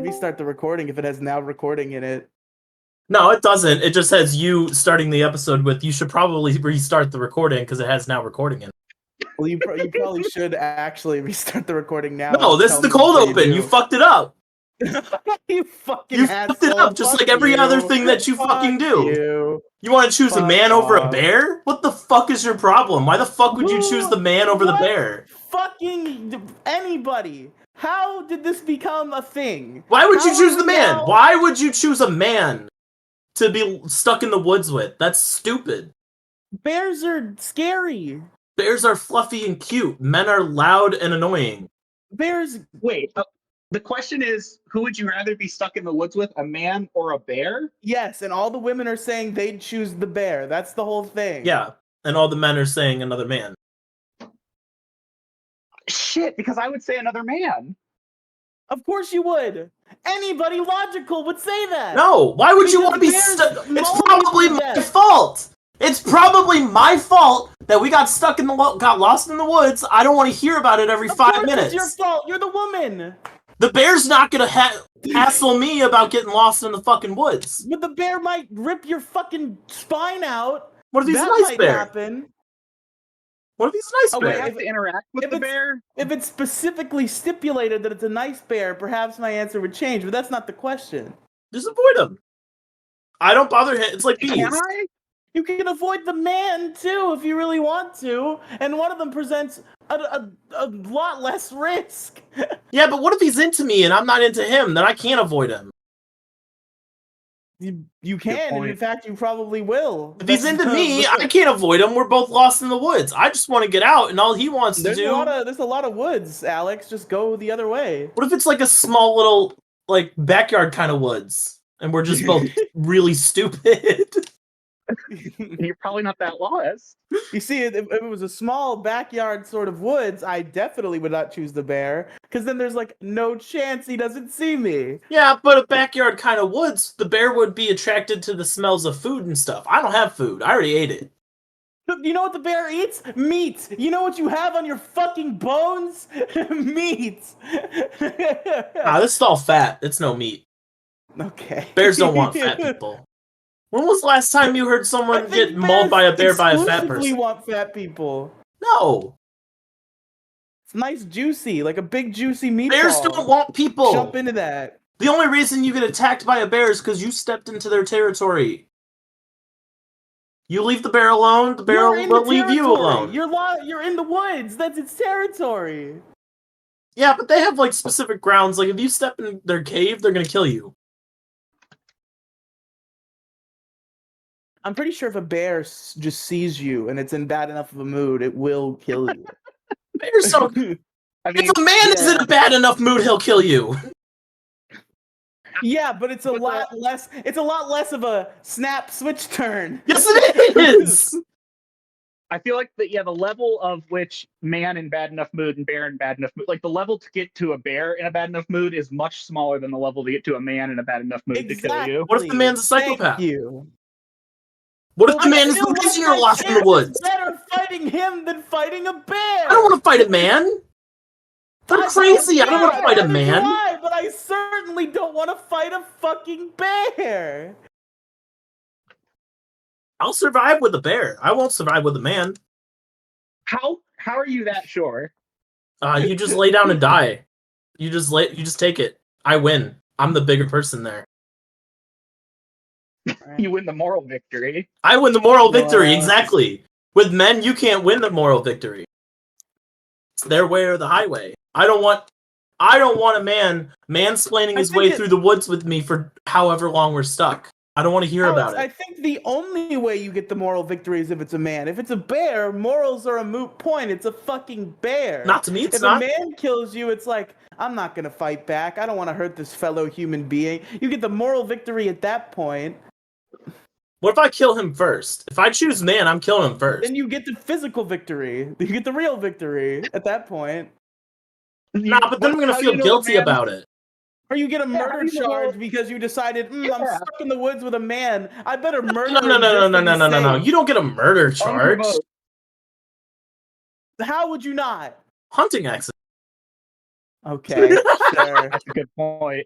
restart the recording if it has now recording in it. No, it doesn't. It just says you starting the episode with, you should probably restart the recording because it has now recording in it. Well, you probably should actually restart the recording now. No, this is the cold open. You fucked it up. You fucking fucked it asshole. up just Fuck like every you. other thing that you Fuck fucking do. You want to choose a Fuck man over a off. bear? What the fuck is your problem? Why the fuck would you choose the man over the bear? Fucking anybody. How did this become a thing? Why would you choose the man? Why would you choose a man to be stuck in the woods with? That's stupid. Bears are scary. Bears are fluffy and cute. Men are loud and annoying. Bears. Wait, the question is, who would you rather be stuck in the woods with, a man or a bear? Yes, and all the women are saying they'd choose the bear. That's the whole thing. Yeah, and all the men are saying another man. Shit, because I would say another man. Of course you would. Anybody logical would say that. No, why would you want to be stuck? It's probably my fault. It's probably my fault that we got stuck in the got lost in the woods. I don't want to hear about it every 5 minutes. It's your fault. You're the woman. The bear's not gonna hassle me about getting lost in the fucking woods. But the bear might rip your fucking spine out. What if he's a nice bear? Happen. What if he's a nice bear? I have to interact with the bear? If it's specifically stipulated that it's a nice bear, perhaps my answer would change, but that's not the question. Just avoid him. I don't bother him. It's like bees. Can I? You can avoid the man, too, if you really want to, and one of them presents a lot less risk. Yeah, but what if he's into me and I'm not into him? Then I can't avoid him. You can, and in fact, you probably will. If he's into me, I can't avoid him. We're both lost in the woods. I just want to get out, and all he wants to do... There's a lot of woods, Alex. Just go the other way. What if it's like a small little, like, backyard kind of woods, and we're just both really stupid? You're probably not that lost. You see, if it was a small backyard sort of woods, I definitely would not choose the bear, because then there's like no chance he doesn't see me. Yeah, but a backyard kind of woods, the bear would be attracted to the smells of food and stuff. I don't have food. I already ate it. You know what the bear eats? Meat. You know what you have on your fucking bones? Meat. This is all fat. It's no meat. Okay. Bears don't want fat people. When was the last time you heard someone get mauled by a bear by a fat person? We want fat people. No. It's nice, juicy, like a big juicy meatball. Bears don't want people. Jump into that. The only reason you get attacked by a bear is because you stepped into their territory. You leave the bear alone, the bear will leave you alone. You're in the woods. That's its territory. Yeah, but they have like specific grounds. Like if you step in their cave, they're gonna kill you. I'm pretty sure if a bear just sees you and it's in bad enough of a mood, it will kill you. Bears don't. I mean, if a man is in a bad enough mood, he'll kill you. Yeah, but it's a lot less. It's a lot less of a snap switch turn. Yes, it is. I feel like the level of which man in bad enough mood and bear in bad enough mood, like the level to get to a bear in a bad enough mood is much smaller than the level to get to a man in a bad enough mood to kill you. What if the man's a psychopath? Thank you. What if the man is the reason you're lost in the woods? It's better fighting him than fighting a bear. I don't want to fight a man. I'm crazy. I don't want to fight a man. But I certainly don't want to fight a fucking bear. I'll survive with a bear. I won't survive with a man. How are you that sure? You just lay down and die. You just take it. I win. I'm the bigger person there. You win the moral victory. I win the moral victory, exactly. With men, you can't win the moral victory. It's their way or the highway. I don't want a man mansplaining his way through the woods with me for however long we're stuck. I don't want to hear about it. I think the only way you get the moral victory is if it's a man. If it's a bear, morals are a moot point. It's a fucking bear. Not to me, it's not. If a man kills you, it's like, I'm not going to fight back. I don't want to hurt this fellow human being. You get the moral victory at that point. What if I kill him first? If I choose man, I'm killing him first. Then you get the physical victory. You get the real victory at that point. Nah, but then I'm going to feel guilty about it. Or you get a murder charge because you decided, I'm stuck in the woods with a man. I better murder him. No. You don't get a murder charge. How would you not? Hunting accident. Okay, sure. That's a good point.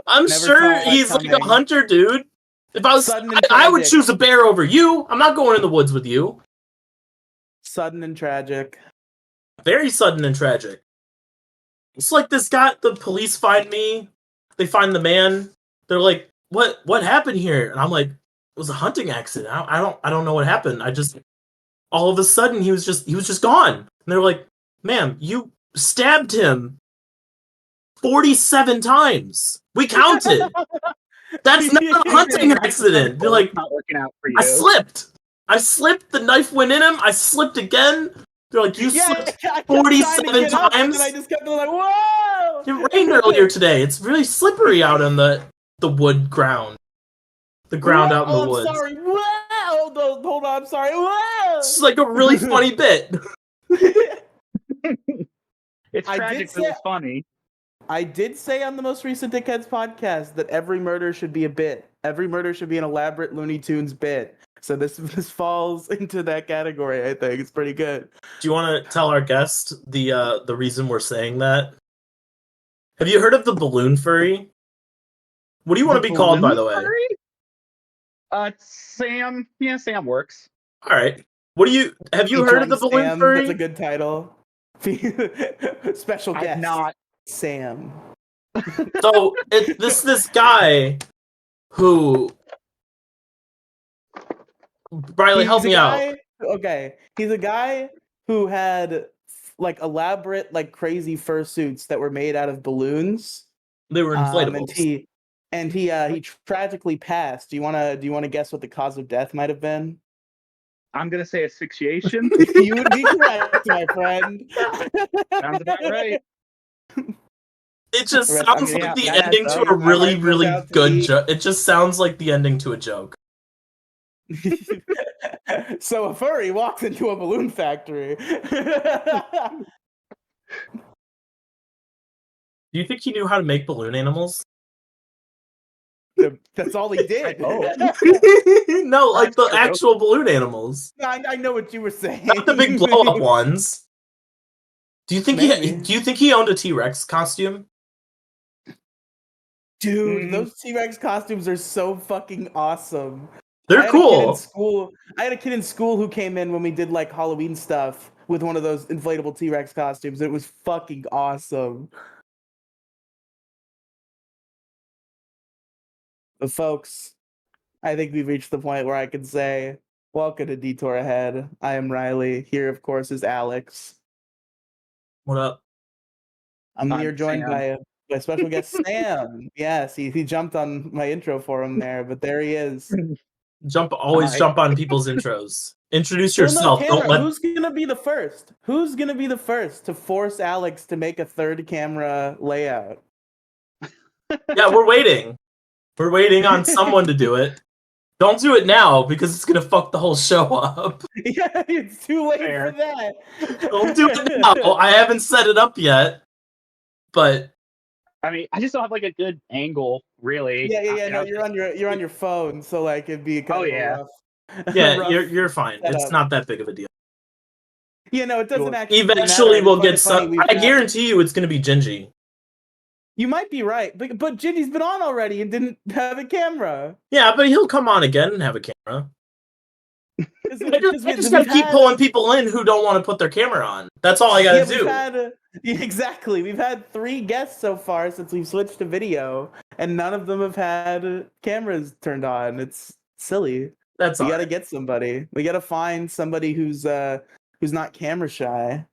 I'm Never sure saw it he's like a coming. hunter, dude. If I was, Sudden and I would tragic. choose a bear over you. I'm not going in the woods with you. Sudden and tragic. Very sudden and tragic. It's like this guy. The police find me. They find the man. They're like, "What happened here?" And I'm like, "It was a hunting accident. I don't know what happened. I just all of a sudden he was just gone." And they're like, "Ma'am, you stabbed him 47 times. We counted. That's not a hunting accident." They're like, It's not working out for you. "I slipped. I slipped. The knife went in him. I slipped again." They're like, "You slipped I kept 47 trying to get up, times?" and I just kept like, whoa! It rained earlier today. It's really slippery out on the wood ground. The ground out in the woods. I'm sorry. Whoa! Hold on, I'm sorry. Whoa! It's like a really funny bit. It's I tragic, did but it's funny. I did say on the most recent Dickheads podcast that every murder should be a bit. Every murder should be an elaborate Looney Tunes bit. So this falls into that category, I think. It's pretty good. Do you want to tell our guest the reason we're saying that? Have you heard of the balloon furry? What do you want to be called, by the way? Sam. Yeah, Sam works. All right. Have you heard of the balloon Sam, furry? that's a good title. Special guest. I've not. Sam. So this guy who Riely, help me out. Okay, he's a guy who had like elaborate, like crazy fursuits that were made out of balloons. They were inflatables. And he tragically passed. Do you wanna guess what the cause of death might have been? I'm gonna say asphyxiation. You would be correct, my friend. Sounds about right. It just Right, sounds I mean, like the yeah, ending to a really, really good joke. It just sounds like the ending to a joke. So a furry walks into a balloon factory. Do you think he knew how to make balloon animals? That's all he did. No, like the actual balloon animals. I know what you were saying. Not the big blow up ones. Do you think he owned a T-Rex costume? Dude, those T-Rex costumes are so fucking awesome. They're cool. I had a kid in school who came in when we did like Halloween stuff with one of those inflatable T-Rex costumes. It was fucking awesome. But folks, I think we've reached the point where I can say, welcome to Detour Ahead. I am Riely. Here, of course, is Alex. What up? I'm here joined by a special guest, Sam. Yes, he jumped on my intro for him there, but there he is. Always jump on people's intros. Introduce yourself. Who's gonna be the first? Who's gonna be the first to force Alex to make a third camera layout? Yeah, we're waiting. We're waiting on someone to do it. Don't do it now because it's gonna fuck the whole show up. Yeah, it's too late for that. Don't do it now. I haven't set it up yet. But I mean, I just don't have like a good angle, really. Yeah. No, you're on your phone, so like it'd be kind of rough. Yeah, you're fine. It's not that big of a deal. Yeah, no, it doesn't actually. Eventually, we'll get some. I guarantee you, it's gonna be Gingy. You might be right, but Gingy's been on already and didn't have a camera. Yeah, but he'll come on again and have a camera. I just gotta keep pulling people in who don't want to put their camera on. That's all I gotta do. Exactly. We've had 3 guests so far since we've switched to video, and none of them have had cameras turned on. It's silly. We gotta get somebody. We gotta find somebody who's not camera shy.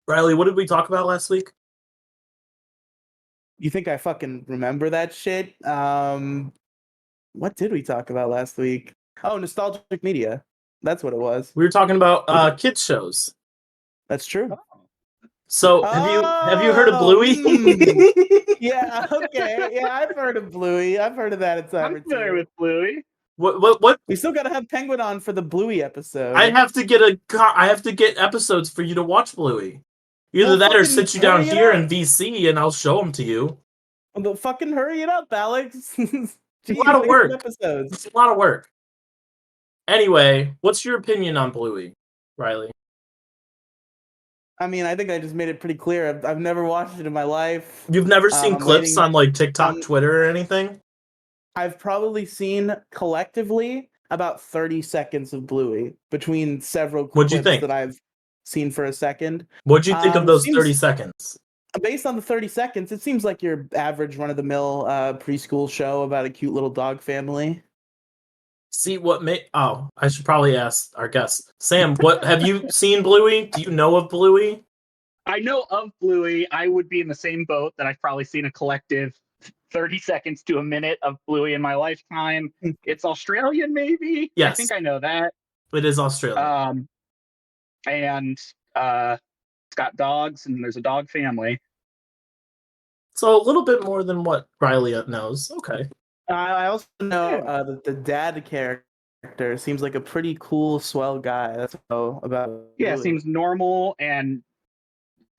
Riely, what did we talk about last week? You think I fucking remember that shit? What did we talk about last week? Oh, nostalgic media. That's what it was. We were talking about kids shows. That's true. So have you heard of Bluey? Yeah, okay. Yeah, I've heard of Bluey. I've heard of that at time. I'm familiar with Bluey. What? We still gotta have Penguin on for the Bluey episode. I have to get episodes for you to watch Bluey. Either that or sit you down here in VC and I'll show them to you. Well, fucking hurry it up, Alex. It's a lot of work. It's a lot of work. Anyway, what's your opinion on Bluey, Riely? I mean, I think I just made it pretty clear. I've never watched it in my life. You've never seen I'm clips waiting- on like TikTok, Twitter, or anything? I've probably seen collectively about 30 seconds of Bluey between several What'd you clips think? that I've seen for a second. What'd you think of those Seems- 30 seconds? Based on the 30 seconds, it seems like your average run-of-the-mill preschool show about a cute little dog family. See what Oh, I should probably ask our guest. Sam, what have you seen Bluey? Do you know of Bluey? I know of Bluey. I would be in the same boat that I've probably seen a collective 30 seconds to a minute of Bluey in my lifetime. It's Australian, maybe? Yes. I think I know that. It is Australian. And it's got dogs, and there's a dog family. So a little bit more than what Riely knows. Okay. I also know that the dad character seems like a pretty cool, swell guy. That's what I know about. Yeah, Bluey. seems normal and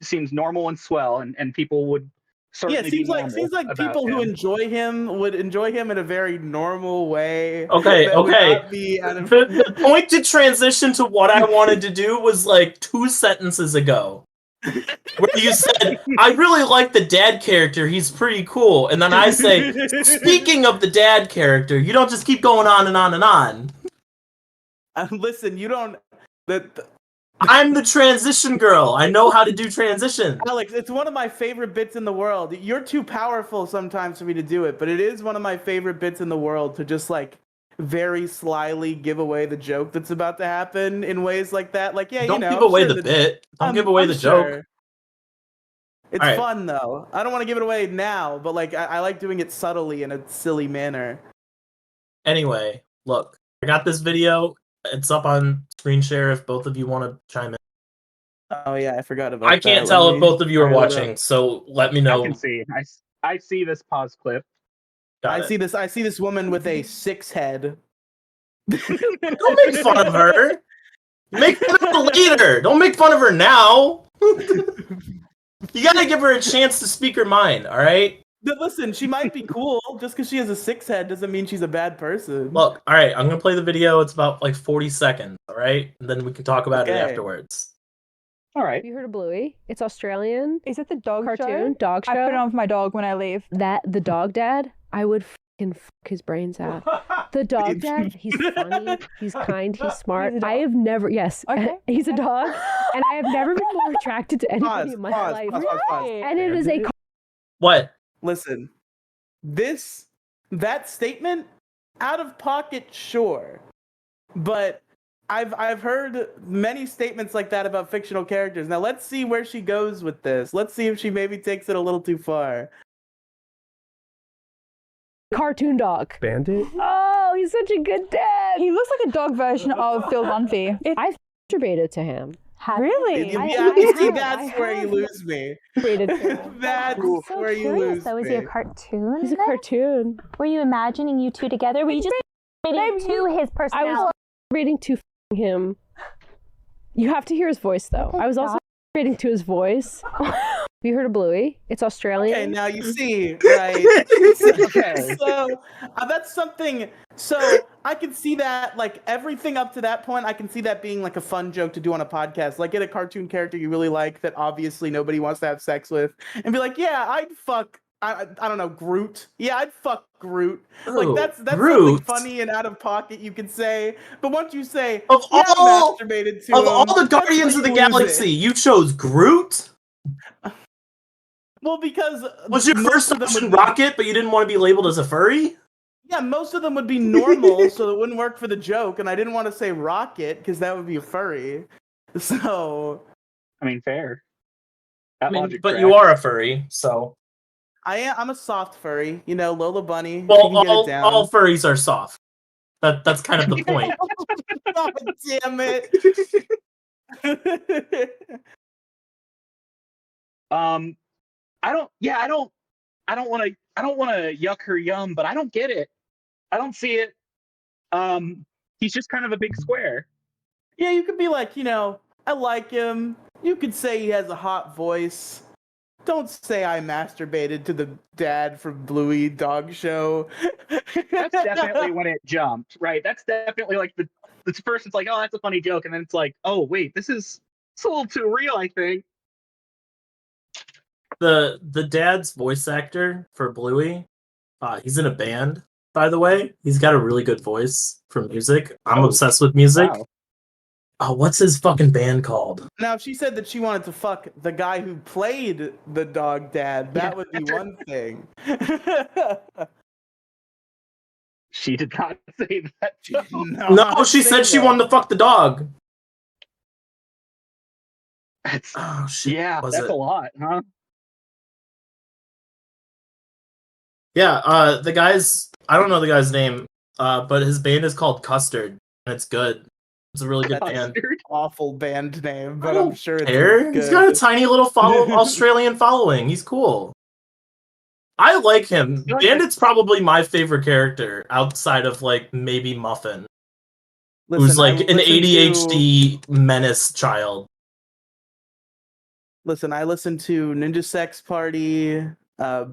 swell, and people would certainly seems like people who enjoy him would enjoy him in a very normal way. Okay. The point to transition to what I wanted to do was like 2 sentences ago. Where you said, I really like the dad character, he's pretty cool. And then I say, speaking of the dad character, you don't just keep going on and on and on. Listen, you don't... I'm the transition girl. I know how to do transition. Alex, it's one of my favorite bits in the world. You're too powerful sometimes for me to do it, but it is one of my favorite bits in the world to just, like, very slyly give away the joke that's about to happen in ways like that. Like, yeah, don't give away the bit. Don't give away the joke. It's fun, though. I don't want to give it away now, but, like, I like doing it subtly in a silly manner. Anyway, look, I got this video. It's up on screen share if both of you want to chime in. Oh yeah, I forgot about that. I can't tell if both of you are watching, so let me know. I can see. I see this pause clip. I see this woman with a 6 head. Don't make fun of her. Make fun of her later. Don't make fun of her now. You gotta give her a chance to speak her mind, all right? But listen, she might be cool. Just because she has a 6 head doesn't mean she's a bad person. Look, all right, I'm gonna play the video. It's about like 40 seconds, all right? And then we can talk about it afterwards. All right. Have you heard of Bluey? It's Australian. Is it the dog cartoon? show? Dog show? I put it on for my dog when I leave. The dog dad, I would fucking fuck his brains out. The dog dad, he's funny, he's kind, he's smart. He's a dog. I have never, yes, Okay. he's a dog, and I have never been more attracted to anybody in my life. Pause. And it is a What? Listen, that statement, out of pocket, sure, but I've heard many statements like that about fictional characters. Now let's see where she goes with this. Let's see if she maybe takes it a little too far. cartoon dog. Bandit? Oh, he's such a good dad. He looks like a dog version of Phil Dunphy. I masturbated to him. Really? That's where you lose me. That's I'm so where you curious, lose though. Is me. he a cartoon? He's a then? cartoon. Were you imagining you two together? Were you just relating to his I personality? was reading to him. You have to hear his voice, though. I was also reading to his voice. Have you heard of Bluey? It's Australian. Okay, now you see, right? Okay. So that's something. So I can see that, like, everything up to that point, I can see that being like a fun joke to do on a podcast. Like, get a cartoon character you really like that obviously nobody wants to have sex with, and be like, yeah, I'd fuck. I don't know, Groot. Yeah, I'd fuck Groot. Like, that's Groot? something funny and out of pocket you can say. But once you say, Of yeah, all- masturbated to Of him, all the that's Guardians where of the you lose it. Galaxy, you chose Groot? Well, because Was your most first of them option would be- Rocket, but you didn't want to be labeled as a furry? Yeah, most of them would be normal, so it wouldn't work for the joke, and I didn't want to say Rocket because that would be a furry. So I mean, fair. I mean, but you are a furry, so. I'm a soft furry, you know, Lola Bunny. Well, she can get it down. all furries are soft. That's kind of the point. God damn it! I don't want to yuck her yum, but I don't get it. I don't see it. He's just kind of a big square. Yeah, you could be like, you know, I like him. You could say he has a hot voice. Don't say I masturbated to the dad from Bluey Dog Show. That's definitely when it jumped, right? That's definitely like the first. It's like, oh, that's a funny joke, and then it's like, oh, wait, it's a little too real, I think. The dad's voice actor for Bluey, he's in a band, by the way. He's got a really good voice for music. I'm obsessed with music. Wow. Oh, what's his fucking band called? Now, if she said that she wanted to fuck the guy who played the dog dad, that would be one thing. She did not say that. No, she said she wanted to fuck the dog. That's, oh shit! yeah, Was that's it? a lot, huh? Yeah, the guy's I don't know the guy's name, but his band is called Custard, and it's good. It's a really good band. Awful band name, I but don't I'm sure it's care. good. He's got a tiny little Australian following. He's cool. I like him. Bandit's probably my favorite character outside of like maybe Muffin, who's like an ADHD menace child. Listen, I listen to Ninja Sex Party,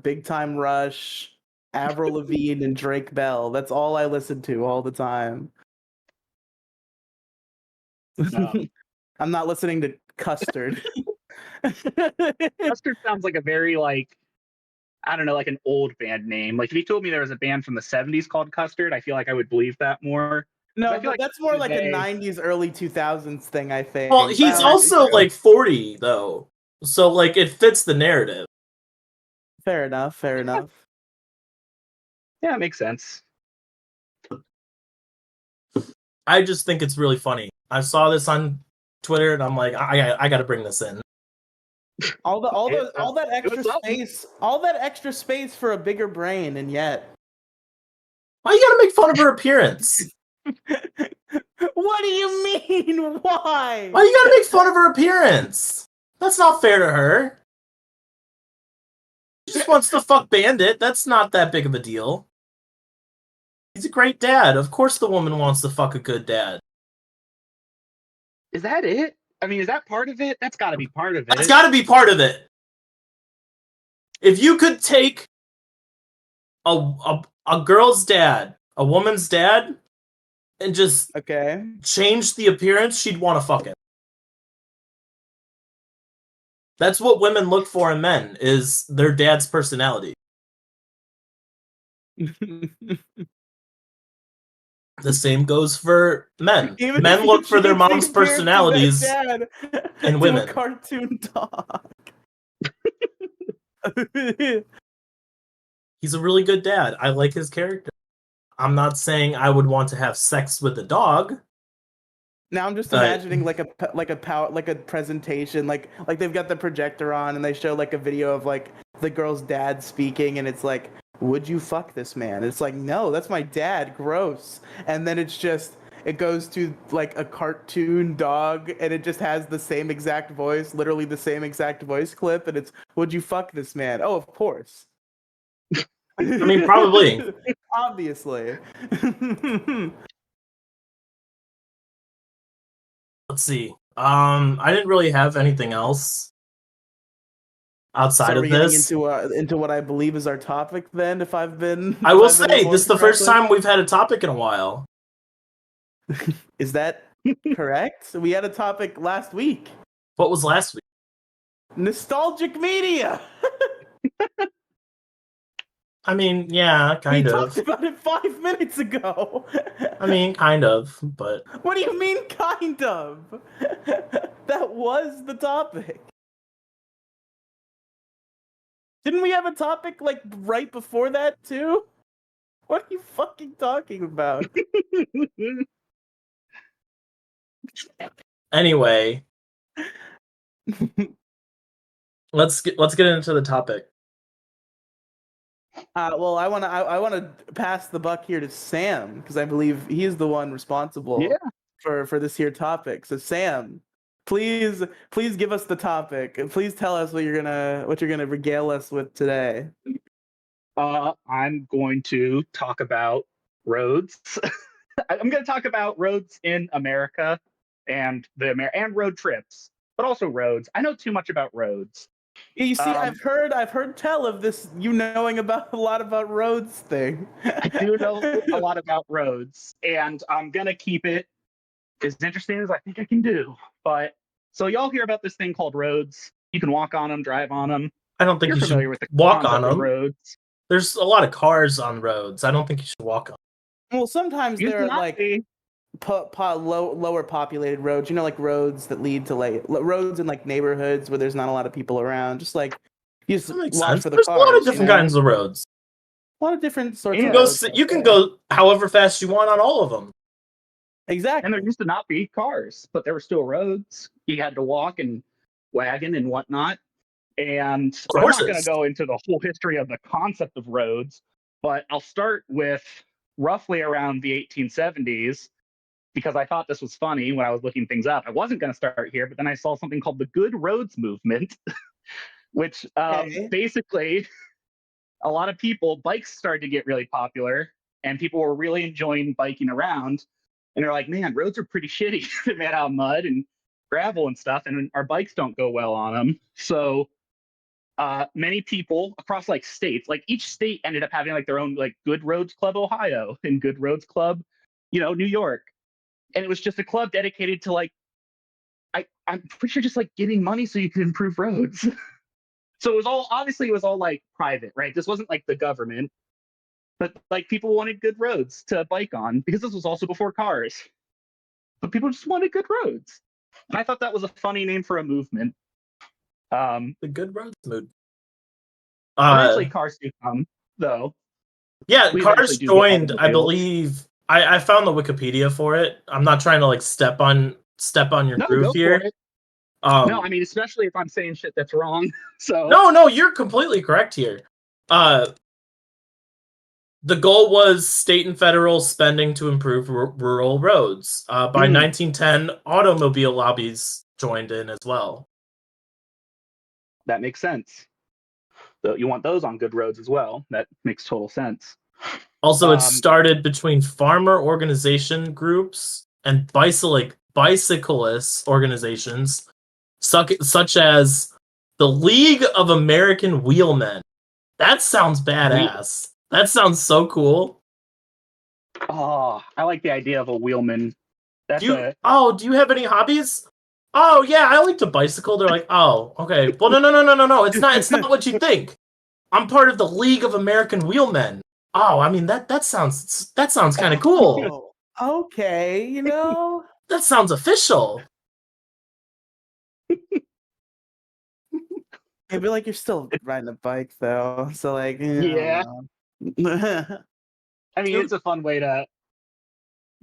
Big Time Rush, Avril Lavigne, and Drake Bell. That's all I listen to all the time. I'm not listening to Custard. Custard sounds like a very I don't know, like an old band name. Like if you told me there was a band from the 70s called Custard, I feel like I would believe that more. No, I feel like that's more like a 90s, early 2000s thing, I think. Well, he's also like 40 though, so like it fits the narrative. Fair enough. Fair enough. Yeah, it makes sense. I just think it's really funny. I saw this on Twitter, and I'm like, I got to bring this in. All that extra space for a bigger brain, and yet. Why you gotta make fun of her appearance? What do you mean? Why? Why you gotta make fun of her appearance? That's not fair to her. She just wants to fuck Bandit. That's not that big of a deal. He's a great dad. Of course the woman wants to fuck a good dad. Is that it? I mean, is that part of it? That's gotta be part of it. That's gotta be part of it. If you could take a girl's dad, a woman's dad, and just change the appearance, she'd want to fuck him. That's what women look for in men, is their dad's personality. The same goes for men. Men look for their mom's personalities in women. A cartoon dog. He's a really good dad. I like his character. I'm not saying I would want to have sex with a dog. Now I'm just imagining like a presentation, like they've got the projector on and they show like a video of like the girl's dad speaking, and it's like, would you fuck this man? It's like, no, that's my dad, gross. And then it goes to like a cartoon dog, and it just has the same exact voice, literally the same exact voice clip, and it's, would you fuck this man? Oh, of course. I mean, probably. Obviously. Let's see. I didn't really have anything else outside of this. Into what I believe is our topic then, if I've been... I will say, this is the first time we've had a topic in a while. Is that correct? We had a topic last week. What was last week? Nostalgic media! I mean, yeah, kind of. We talked about it 5 minutes ago. I mean, kind of, but... What do you mean, kind of? That was the topic. Didn't we have a topic, like, right before that, too? What are you fucking talking about? Anyway. Let's get into the topic. Well, I want to pass the buck here to Sam, because I believe he's the one responsible for this here topic. So Sam, please give us the topic, and please tell us what you're gonna regale us with today. I'm going to talk about roads. I'm going to talk about roads in America and and road trips, but also roads. I know too much about roads. You see, I've heard tell of this, you knowing about a lot about roads thing. I do know a lot about roads, and I'm gonna keep it as interesting as I think I can do. But so y'all hear about this thing called roads? You can walk on them, drive on them. I don't think You're you familiar should with the walk concept on of them. roads. There's a lot of cars on roads. I don't think you should walk on. Well, sometimes Used there to are not like be. lower populated roads. You know, like roads that lead to like roads in like neighborhoods where there's not a lot of people around. Just like you just That makes watch sense. for the There's cars. a lot of you different know? kinds of roads. A lot of different sorts You of can go. roads. You can go however fast you want on all of them. Exactly. And there used to not be cars, but there were still roads. You had to walk and wagon and whatnot. And I'm not going to Horses. go into the whole history of the concept of roads, but I'll start with roughly around the 1870s because I thought this was funny when I was looking things up. I wasn't going to start here, but then I saw something called the Good Roads Movement, which basically a lot of people, bikes started to get really popular and people were really enjoying biking around. And they're like, man, roads are pretty shitty. They're made out of mud and gravel and stuff, and our bikes don't go well on them. So many people across like states, like each state ended up having like their own like Good Roads Club Ohio and Good Roads Club, New York. And it was just a club dedicated to like, I'm pretty sure just like getting money so you can improve roads. So it was all like private, right? This wasn't like the government, but like people wanted good roads to bike on because this was also before cars. But people just wanted good roads. And I thought that was a funny name for a movement. The Good Roads Movement. Eventually cars do come, though. Yeah, We cars eventually do get joined. I automobiles. believe. I found the Wikipedia for it. I'm not trying to like step on your No, groove go here. for it. No, I mean, especially if I'm saying shit that's wrong. So No, you're completely correct here. The goal was state and federal spending to improve rural roads. By 1910, automobile lobbies joined in as well. that makes sense. So you want those on good roads as well. That makes total sense. Also, it started between farmer organization groups and bicyclist organizations, such as the League of American Wheelmen. That sounds badass. That sounds so cool. Oh, I like the idea of a wheelman. Do you have any hobbies? Oh yeah, I like to bicycle. They're like, oh, okay. Well, no. It's not what you think. I'm part of the League of American Wheelmen. Oh, I mean that sounds kind of cool. Oh, okay, That sounds official. I feel like you're still riding a bike though, so like Yeah. I I mean, it's a fun way to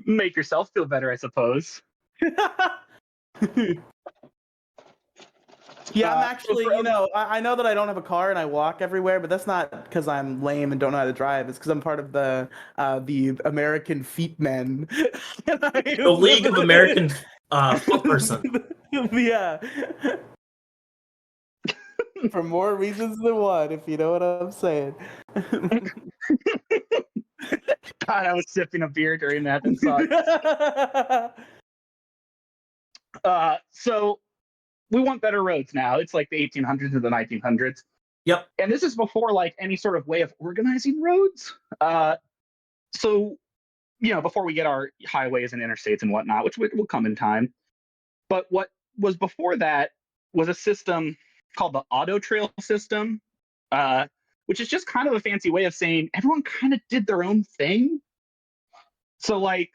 make yourself feel better, I suppose. Yeah, I'm actually, I know that I don't have a car and I walk everywhere, but that's not because I'm lame and don't know how to drive. It's because I'm part of the American Feet Men. The League of American Foot Person. Yeah. For more reasons than one, if you know what I'm saying. God, I was sipping a beer during that. That sucks. So we want better roads now. It's like the 1800s or the 1900s. Yep. And this is before like any sort of way of organizing roads. So, before we get our highways and interstates and whatnot, which will come in time. But what was before that was a system called the auto trail system, which is just kind of a fancy way of saying everyone kind of did their own thing. So like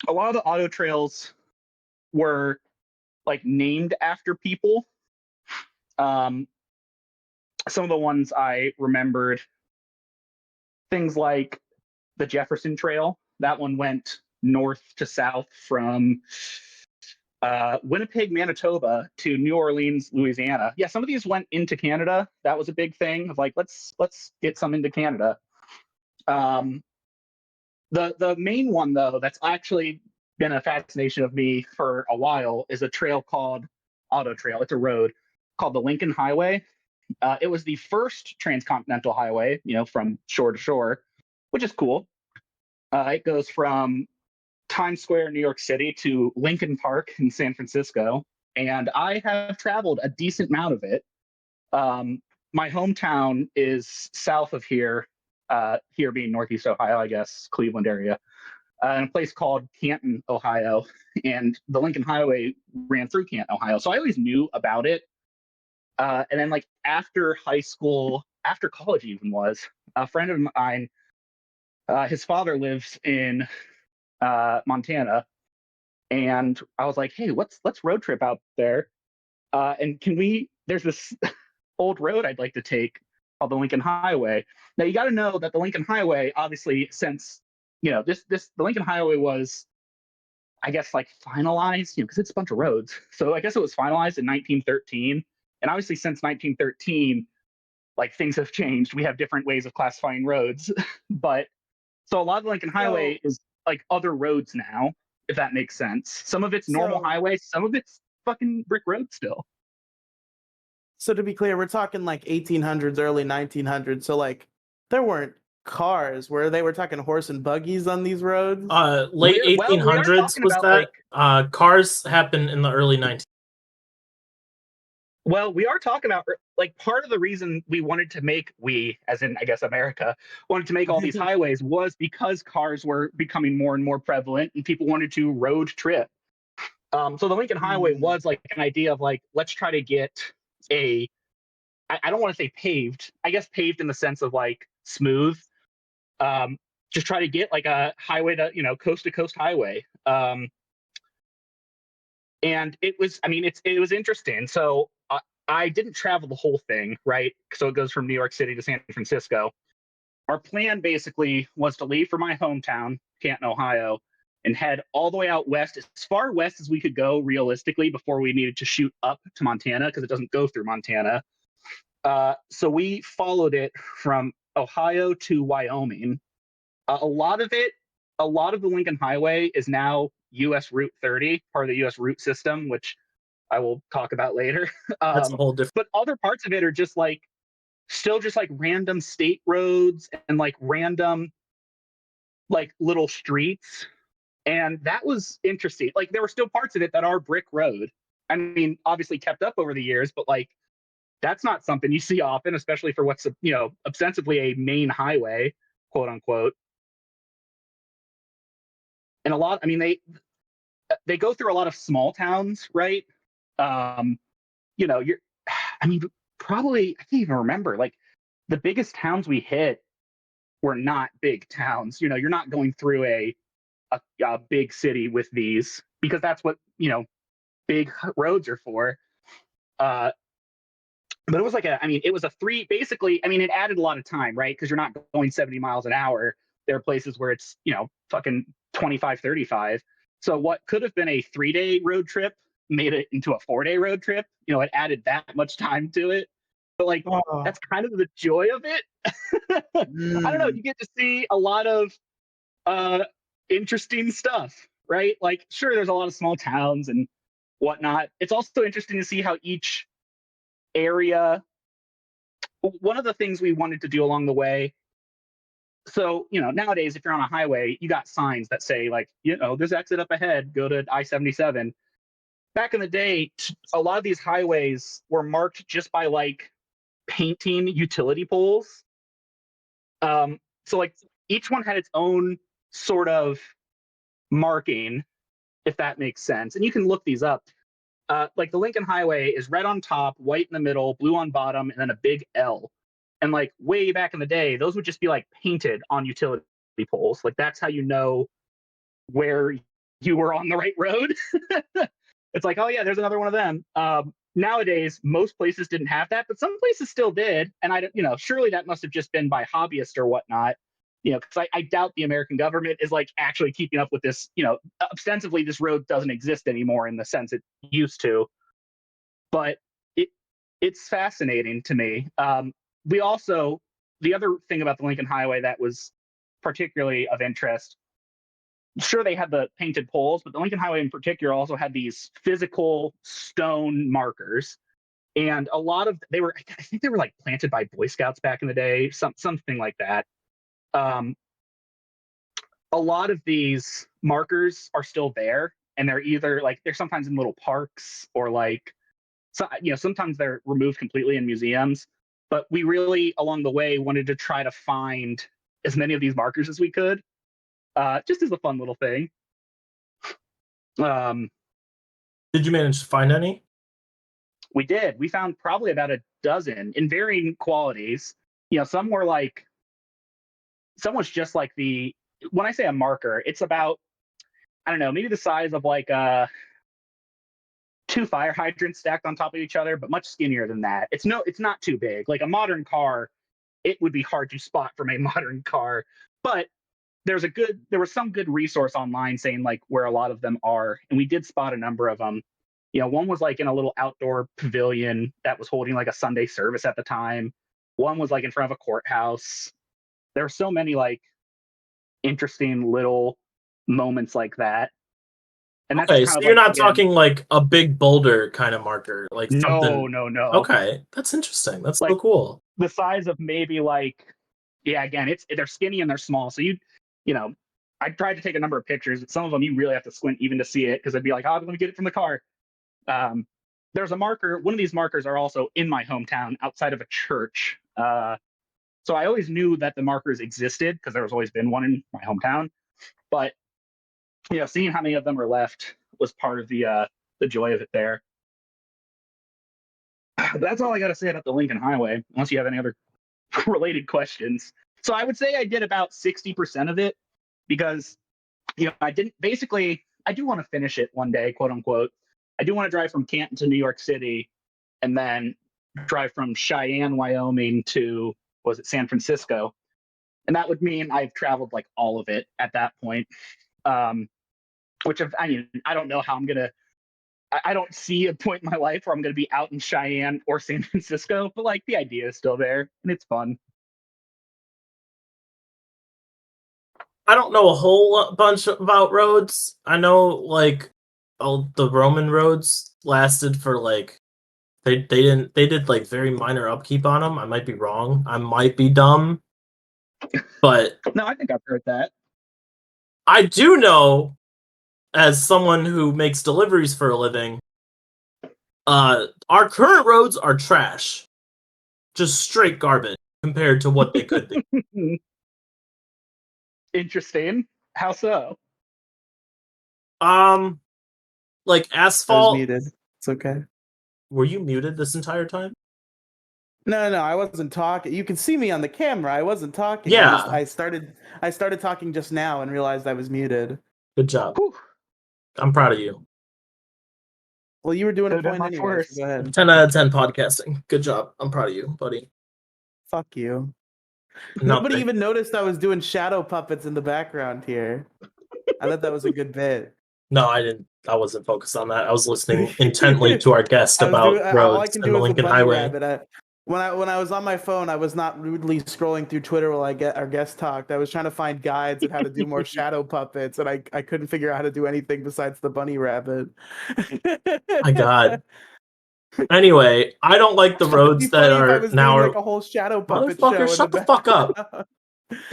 a lot of the auto trails were like named after people. Some of the ones I remembered, things like the Jefferson Trail. That one went north to south from Winnipeg, Manitoba to New Orleans, Louisiana. Yeah, some of these went into Canada. That was a big thing of like, let's get some into Canada. The main one though, that's actually been a fascination of me for a while, is a trail called Auto Trail. It's a road called the Lincoln Highway. It was the first transcontinental highway, from shore to shore, which is cool. It goes from Times Square, New York City to Lincoln Park in San Francisco. And I have traveled a decent amount of it. My hometown is south of here, here being Northeast Ohio, I guess, Cleveland area, in a place called Canton, Ohio. And the Lincoln Highway ran through Canton, Ohio. So I always knew about it. And then like after high school, after college even was, a friend of mine, his father lives in Montana, and I was like, hey, let's road trip out there. And there's this old road I'd like to take called the Lincoln Highway. Now you got to know that the Lincoln Highway, obviously, since the Lincoln Highway was, I guess, like finalized, because it's a bunch of roads. So I guess it was finalized in 1913, and obviously since 1913, like things have changed. We have different ways of classifying roads, but so a lot of the Lincoln Highway is like other roads now, if that makes sense. Some of it's normal highway, some of it's fucking brick road still. So to be clear, we're talking like 1800s, early 1900s. So like there weren't cars, where they were talking horse and buggies on these roads. Late 1800s was that. Like, cars happened in the early 1900s. Well, we are talking about like part of the reason we wanted to make as in I guess America wanted to make all these highways was because cars were becoming more and more prevalent and people wanted to road trip. So the Lincoln Highway was like an idea of like, let's try to get I don't want to say paved, I guess paved in the sense of like smooth. Just try to get like a highway that, coast to coast highway. And it was, it was interesting. So I didn't travel the whole thing, right? So it goes from New York City to San Francisco. Our plan basically was to leave from my hometown, Canton, Ohio, and head all the way out west, as far west as we could go realistically before we needed to shoot up to Montana, because it doesn't go through Montana. So we followed it from Ohio to Wyoming. A lot of the Lincoln Highway is now US Route 30, part of the US route system, which I will talk about later. That's a whole different. But other parts of it are just like still just like random state roads and like random like little streets. And that was interesting. Like there were still parts of it that are brick road. I mean, obviously kept up over the years, but like that's not something you see often, especially for what's ostensibly a main highway, quote unquote. And a lot, they go through a lot of small towns, right? Probably I can't even remember. Like the biggest towns we hit were not big towns. You're not going through a big city with these, because that's what big roads are for. But it was like it was a three, basically. It added a lot of time, right? Because you're not going 70 miles an hour. There are places where it's fucking 25, 35. So what could have been a 3-day road trip made it into a 4-day road trip. It added that much time to it. But like that's kind of the joy of it. I don't know. You get to see a lot of interesting stuff, right? Like, sure, there's a lot of small towns and whatnot. It's also interesting to see how each area. One of the things we wanted to do along the way. So, nowadays, if you're on a highway, you got signs that say like, there's exit up ahead, go to I-77. Back in the day, a lot of these highways were marked just by like painting utility poles. So like each one had its own sort of marking, if that makes sense. And you can look these up. Like the Lincoln Highway is red on top, white in the middle, blue on bottom, and then a big L. And like way back in the day, those would just be like painted on utility poles. Like that's how you know where you were on the right road. It's like, oh yeah, there's another one of them. Nowadays, most places didn't have that, but some places still did. And surely that must have just been by hobbyists or whatnot. Because I doubt the American government is like actually keeping up with this. Ostensibly, this road doesn't exist anymore in the sense it used to. But it's fascinating to me. The other thing about the Lincoln Highway that was particularly of interest. Sure, they had the painted poles, but the Lincoln Highway in particular also had these physical stone markers. And a lot of I think they were like planted by Boy Scouts back in the day, something like that. A lot of these markers are still there, and they're either like they're sometimes in little parks or like sometimes they're removed completely in museums. But we really along the way wanted to try to find as many of these markers as we could. Just as a fun little thing. Did you manage to find any? We did. We found probably about a dozen in varying qualities. Some were like, some was just like when I say a marker, it's about, I don't know, maybe the size of like two fire hydrants stacked on top of each other, but much skinnier than that. It's not too big. Like a modern car, it would be hard to spot from a modern car, but there was some good resource online saying like where a lot of them are, and we did spot a number of them. One was like in a little outdoor pavilion that was holding like a Sunday service at the time. One was like in front of a courthouse. There were so many like interesting little moments like that. And that's Okay, kind so of you're like, not talking like a big boulder kind of marker, like something. No. Okay, that's interesting. That's like, so cool. The size of maybe like, yeah, again, they're skinny and they're small. So I tried to take a number of pictures. Some of them you really have to squint even to see it because I'd be like, oh, let me get it from the car. There's a marker. One of these markers are also in my hometown outside of a church. So I always knew that the markers existed because there was always been one in my hometown. But seeing how many of them are left was part of the joy of it there. That's all I got to say about the Lincoln Highway, unless you have any other related questions. So I would say I did about 60% of it because, I do want to finish it one day, quote unquote. I do want to drive from Canton to New York City and then drive from Cheyenne, Wyoming to, was it San Francisco? And that would mean I've traveled like all of it at that point. I don't know how I'm going to, I don't see a point in my life where I'm going to be out in Cheyenne or San Francisco, but like the idea is still there and it's fun. I don't know a whole bunch about roads. I know like the Roman roads lasted for like they did like very minor upkeep on them. I might be wrong. I might be dumb. But no, I think I've heard that. I do know, as someone who makes deliveries for a living, our current roads are trash. Just straight garbage compared to what they could be. Interesting. How so? Like I was asphalt. muted. It's okay. Were you muted this entire time? No, I wasn't talking. You can see me on the camera. I wasn't talking. Yeah. I started talking just now and realized I was muted. Good job. Whew. I'm proud of you. Well, you were doing a Could've done point much anyway. worse. So go ahead. 10 out of 10 podcasting. Good job. I'm proud of you, buddy. Fuck you. Nothing. Nobody even noticed I was doing shadow puppets in the background here. I thought that was a good bit. No, I didn't. I wasn't focused on that. I was listening intently to our guest about all I roads can and do the is a Lincoln bunny Highway. rabbit. When I was on my phone, I was not rudely scrolling through Twitter while our guest talked. I was trying to find guides on how to do more shadow puppets, and I couldn't figure out how to do anything besides the bunny rabbit. My God. Anyway, I don't like the roads that are now. Like a whole shadow puppet show. Motherfucker, shut the fuck up.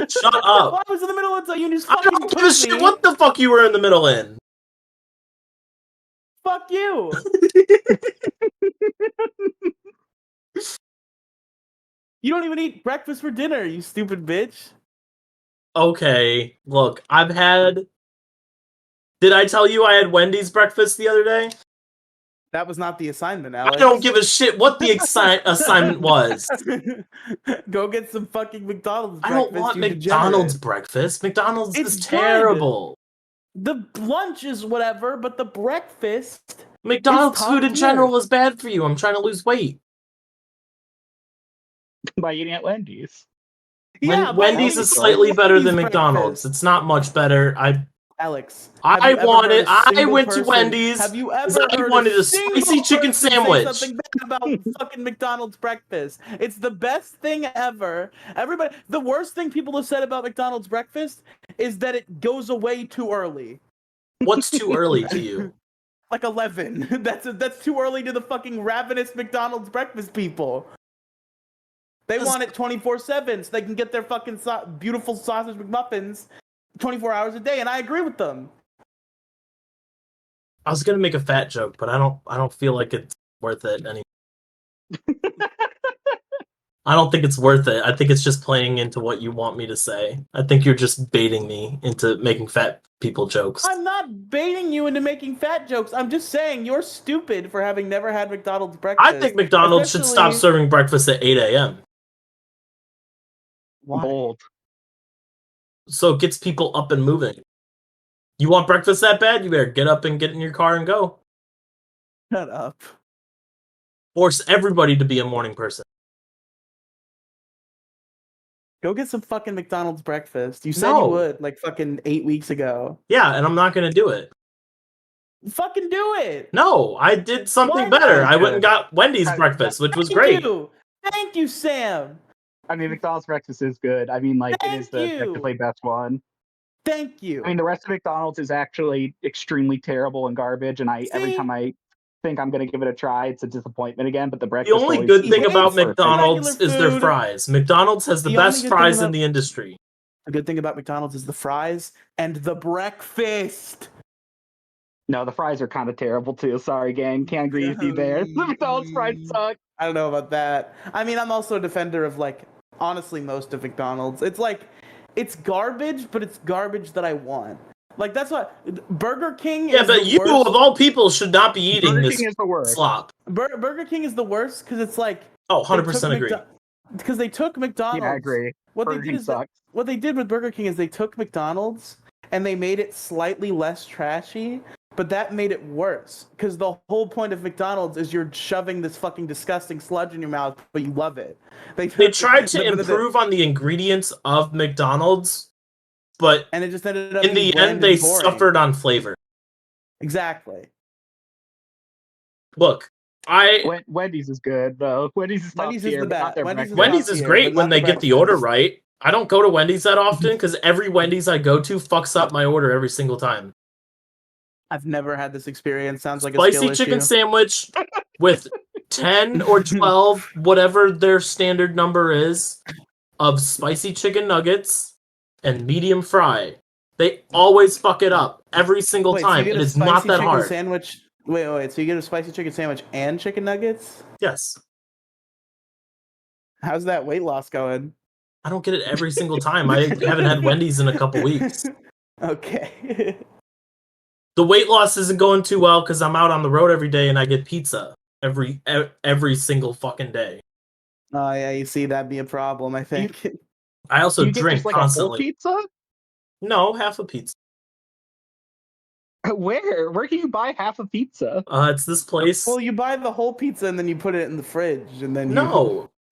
Shut up. Well, I was in the middle of it, you just I fucking don't give a shit me. what the fuck you were in the middle in. Fuck you. You don't even eat breakfast for dinner, you stupid bitch. Okay, look, I've had... Did I tell you I had Wendy's breakfast the other day? That was not the assignment, Alex. I don't give a shit what the assignment was. Go get some fucking McDonald's breakfast. I don't want McDonald's breakfast. McDonald's is terrible. The lunch is whatever, but the breakfast... McDonald's food in general is bad for you. I'm trying to lose weight. By eating at Wendy's. Yeah, Wendy's is slightly better than McDonald's. It's not much better. Alex, I went to Wendy's. Have you ever I wanted a spicy chicken sandwich. Say something bad about fucking McDonald's breakfast? It's the best thing ever. The worst thing people have said about McDonald's breakfast is that it goes away too early. What's too early to you? Like 11. That's too early to the fucking ravenous McDonald's breakfast people. They want it 24/7 so they can get their fucking beautiful sausage McMuffins 24 hours a day, and I agree with them. I was gonna make a fat joke, but I don't feel like it's worth it anymore. I don't think it's worth it. I think it's just playing into what you want me to say. I think you're just baiting me into making fat people jokes. I'm not baiting you into making fat jokes. I'm just saying you're stupid for having never had McDonald's breakfast. I think McDonald's should stop serving breakfast at 8 a.m. Why? Bold. So it gets people up and moving. You want breakfast that bad? You better get up and get in your car and go. Shut up. Force everybody to be a morning person. Go get some fucking McDonald's breakfast. You said you would, like fucking 8 weeks ago. Yeah, and I'm not going to do it. Fucking do it! No, I did something Why better. not? I went and got Wendy's breakfast, which was great. Thank you, Sam. I mean, McDonald's breakfast is good. I mean, like, it is the technically best one. Thank you. I mean, the rest of McDonald's is actually extremely terrible and garbage, and every time I think I'm going to give it a try, it's a disappointment again, but the breakfast... The only good thing about McDonald's is their fries. McDonald's has the best fries in the industry. The good thing about McDonald's is the fries and the breakfast. No, the fries are kind of terrible too. Sorry, gang. Can't agree with you there. The McDonald's fries suck. I don't know about that. I mean, I'm also a defender of, like, honestly, most of McDonald's. It's like, it's garbage, but it's garbage that I want. Like, that's what Burger King is. Yeah, but you, of all people, should not be eating Burger this King is the worst. slop. Burger King is the worst because it's like... Oh, 100% agree. Because they took McDonald's... Yeah, I agree. What they did with Burger King is they took McDonald's and they made it slightly less trashy, but that made it worse. Because the whole point of McDonald's is you're shoving this fucking disgusting sludge in your mouth, but you love it. They tried to improve on the ingredients of McDonald's, but and it just ended up in the end, they suffered on flavor. Exactly. Look, Wendy's is good though. Wendy's is top tier, the best. Wendy's is great when they get the order right. I don't go to Wendy's that often because every Wendy's I go to fucks up my order every single time. I've never had this experience. Sounds like a spicy chicken sandwich with 10 or 12, whatever their standard number is, of spicy chicken nuggets and medium fry. They always fuck it up every single time. It is not that hard. Sandwich. Wait. So you get a spicy chicken sandwich and chicken nuggets? Yes. How's that weight loss going? I don't get it every single time. I haven't had Wendy's in a couple weeks. Okay. The weight loss isn't going too well because I'm out on the road every day and I get pizza every single fucking day. Oh yeah, you see that'd be a problem. I think. I also drink constantly. A whole pizza? No, half a pizza. Where can you buy half a pizza? It's this place. Well, you buy the whole pizza and then you put it in the fridge, and then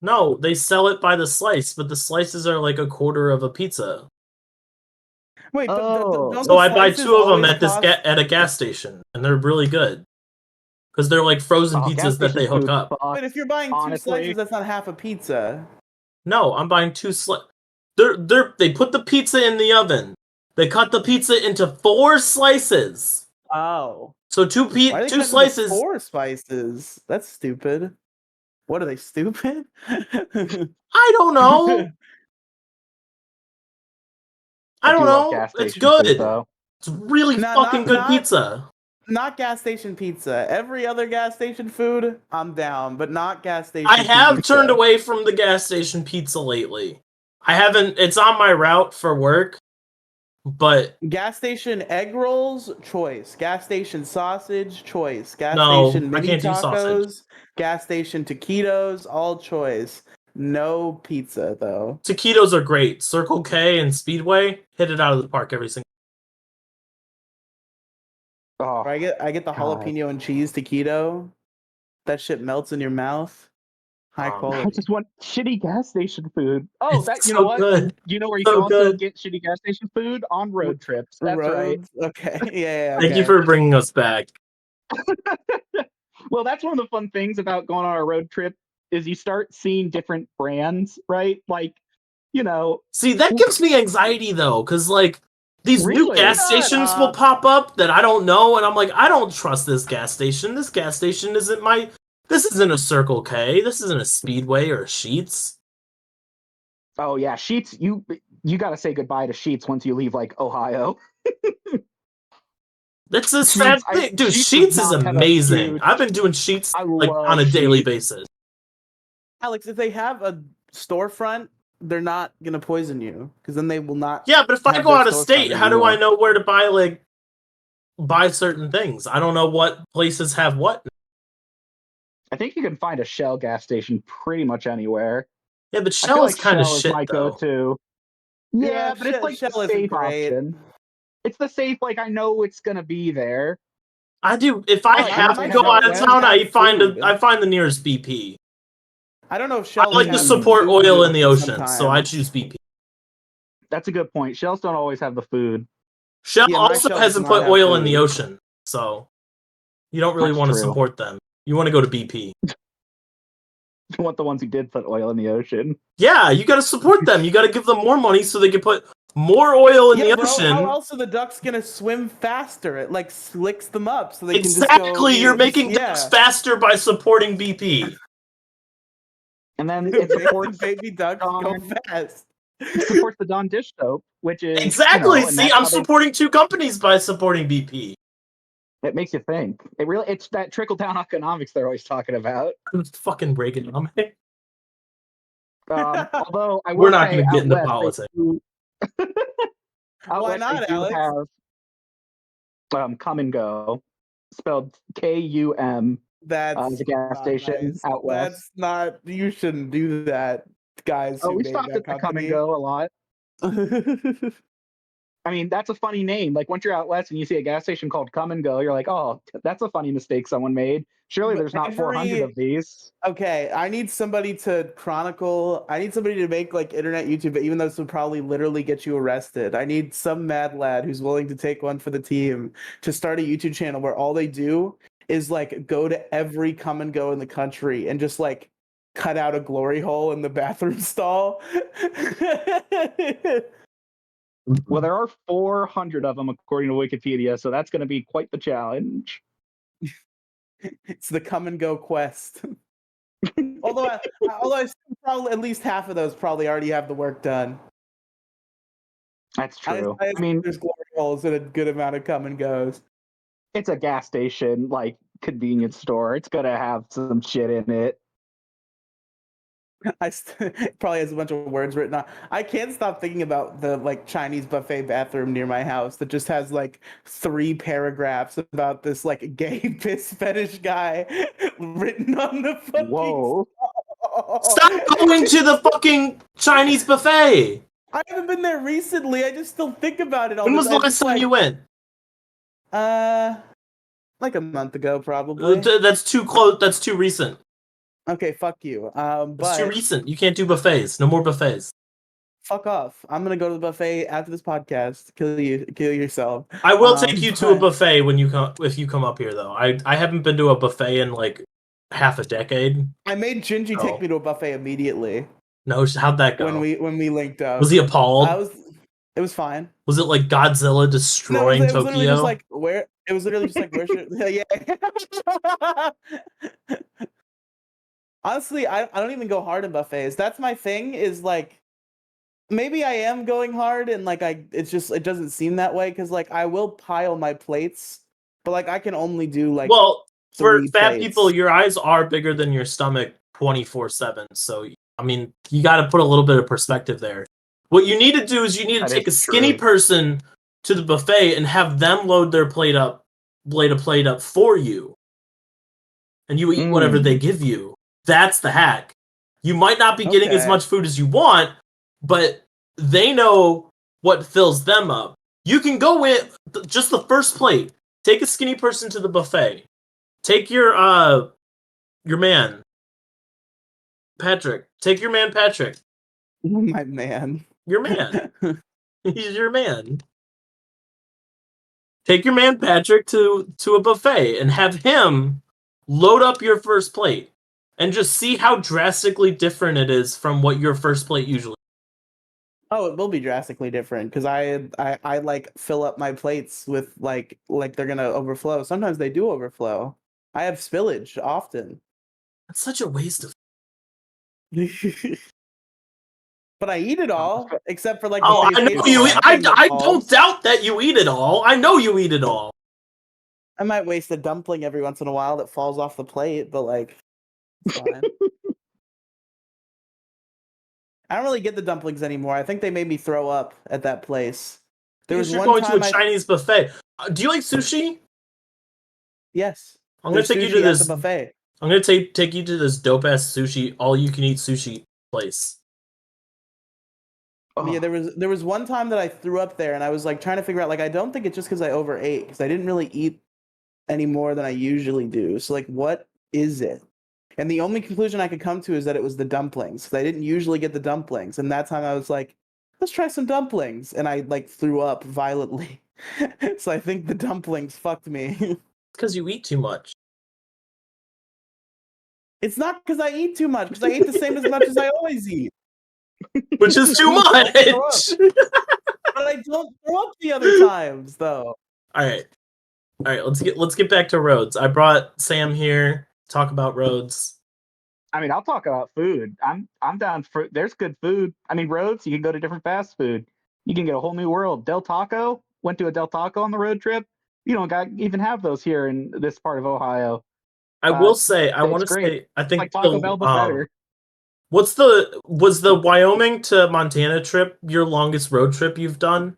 No, they sell it by the slice, but the slices are like a quarter of a pizza. Wait, so I buy 2 of them at a gas station, and they're really good because they're like frozen pizzas that they hook up. But if you're buying 2 slices, that's not half a pizza. No, I'm buying 2 slices. They put the pizza in the oven. They cut the pizza into 4 slices. Oh, so 2 slices. 4 slices. That's stupid. What are they, stupid? I don't know. I don't know. It's good. It's really fucking good pizza. Not gas station pizza. Every other gas station food, I'm down, but not gas station pizza. I have turned away from the gas station pizza lately. I haven't. It's on my route for work, but gas station egg rolls, choice. Gas station sausage, choice. Gas station mini tacos, gas station taquitos, all choice. No pizza though. Taquitos are great. Circle K and Speedway hit it out of the park every single. Oh, I get the jalapeno and cheese taquito. That shit melts in your mouth. High quality. I just want shitty gas station food. Oh, you know what? Good. You know where you can also get shitty gas station food? On road trips. That's right. Okay. Yeah. Thank you for bringing us back. Well, that's one of the fun things about going on a road trip is you start seeing different brands, right? Like, See, that gives me anxiety though, because like these new gas stations will pop up that I don't know, and I'm like, I don't trust this gas station. This gas station isn't my. This isn't a Circle K. This isn't a Speedway or a Sheetz. Oh yeah, Sheetz. You got to say goodbye to Sheetz once you leave like Ohio. That's a sad thing, dude. Sheetz is amazing. I've been doing Sheetz like on a daily basis. Alex, if they have storefront, they're not gonna poison you because then they will not. Yeah, but if I have go their out of storefront state, how do I anymore. know where to buy certain things? I don't know what places have what. I think you can find a Shell gas station pretty much anywhere. Yeah, but I feel Shell is like kind of Shell is shit my though. go-to. Yeah, but it's like Shell the isn't safe great. option. It's the safe, like I know it's gonna be there. I do. If I Oh, have my to go Shell out of does town, have food. I find the nearest BP. I don't know if I Shell like to has support food oil in the ocean, sometimes. so I choose BP. That's a good point. Shells don't always have the food. Shell Yeah, my also Shell does hasn't not put have oil in the food. ocean, so you don't really That's want to true. support them. You want to go to BP. You want the ones who did put oil in the ocean. Yeah, you got to support them. You got to give them more money so they can put more oil in the bro, ocean. how else are the ducks gonna swim faster? It like slicks them up so they Exactly, can just go. you're making ducks faster by supporting BP. And then it supports the baby ducks go fast. It supports the Dawn dish soap, which is Exactly. and See, I'm supporting two companies by supporting BP. It makes you think. It's that trickle down economics they're always talking about. It's fucking Reaganomics. Although I will We're not say going to get out into west, politics. Out Why west, not, they do Alex? have Come and Go, spelled KUM. That's the gas not station nice. out west. That's not. You shouldn't do that, guys. Oh, Who we made stopped that at the Come and company. Go a lot. I mean, that's a funny name. Like once you're out west and you see a gas station called Come and Go, you're like, oh, that's a funny mistake someone made. Surely there's not 400 of these. Okay, I need somebody to chronicle. I need somebody to make like internet YouTube, even though this would probably literally get you arrested. I need some mad lad who's willing to take one for the team to start a YouTube channel where all they do is like go to every Come and Go in the country and just like cut out a glory hole in the bathroom stall. Well, there are 400 of them according to Wikipedia, so that's going to be quite the challenge. It's the Come and Go quest. although I probably at least half of those probably already have the work done. That's true. I mean, there's glory holes and a good amount of Come and Goes. It's a gas station, like convenience store. It's gonna have some shit in it. It probably has a bunch of words written on. I can't stop thinking about the like Chinese buffet bathroom near my house that just has like 3 paragraphs about this like gay piss fetish guy written on the fucking. Whoa! Stop going to the fucking Chinese buffet. I haven't been there recently. I just still think about it all When the was the time. last time you went? Like a month ago, probably. That's too close. That's too recent. Okay, fuck you. It's But too recent. You can't do buffets. No more buffets. fuck off. I'm gonna go to the buffet after this podcast. Kill yourself. I will take you to a buffet when you come if you come up here though. I haven't been to a buffet in like half a decade. I made Gingy take me to a buffet immediately. No, how'd that go? When we linked up. Was he appalled? It was fine. Was it like Godzilla destroying it was literally Tokyo? just like where it was literally just like where should yeah. Honestly, I don't even go hard in buffets. That's my thing. Is like maybe I am going hard and like it doesn't seem that way because like I will pile my plates, but like I can only do like for fat plates. people, your eyes are bigger than your stomach 24/7. So I mean, you got to put a little bit of perspective there. What you need to do is you need to take a skinny person to the buffet and have them load their plate up for you, and you eat whatever they give you. That's the hack. You might not be getting as much food as you want, but they know what fills them up. You can go with just the first plate. Take a skinny person to the buffet. Take your man, Patrick. Take your man, Patrick. My man. Your man. He's your man. Take your man, Patrick, to a buffet and have him load up your first plate. And just see how drastically different it is from what your first plate usually is. Oh, it will be drastically different because I like fill up my plates with like they're gonna overflow. Sometimes they do overflow. I have spillage often. That's such a waste of. But I eat it all except for like. Oh, I know you. I don't doubt that you eat it all. I know you eat it all. I might waste a dumpling every once in a while that falls off the plate, but like. Fine. I don't really get the dumplings anymore. I think they made me throw up at that place. There was You're one going to time a Chinese buffet. Do you like sushi? Yes. I'm gonna There's take you to sushi at this. the buffet. I'm gonna take you to this dope ass sushi, all you can eat sushi place. Oh, Yeah, there was one time that I threw up there, and I was like trying to figure out, like, I don't think it's just because I overate, because I didn't really eat any more than I usually do. So like, what is it? And the only conclusion I could come to is that it was the dumplings, because I didn't usually get the dumplings. And that time I was like, let's try some dumplings, and I like threw up violently. So I think the dumplings fucked me. Because you eat too much. It's not because I eat too much, because I eat the same as much as I always eat. Which is too much. But I don't throw up the other times, though. All right. Let's get back to roads. I brought Sam here to talk about roads. I mean, I'll talk about food. I'm down for. There's good food. I mean, roads. You can go to different fast food. You can get a whole new world. Del Taco. Went to a Del Taco on the road trip. You don't even have those here in this part of Ohio. I will say, I it's want to great. say, I think Like Taco Bell, but better. was the Wyoming to Montana trip your longest road trip you've done?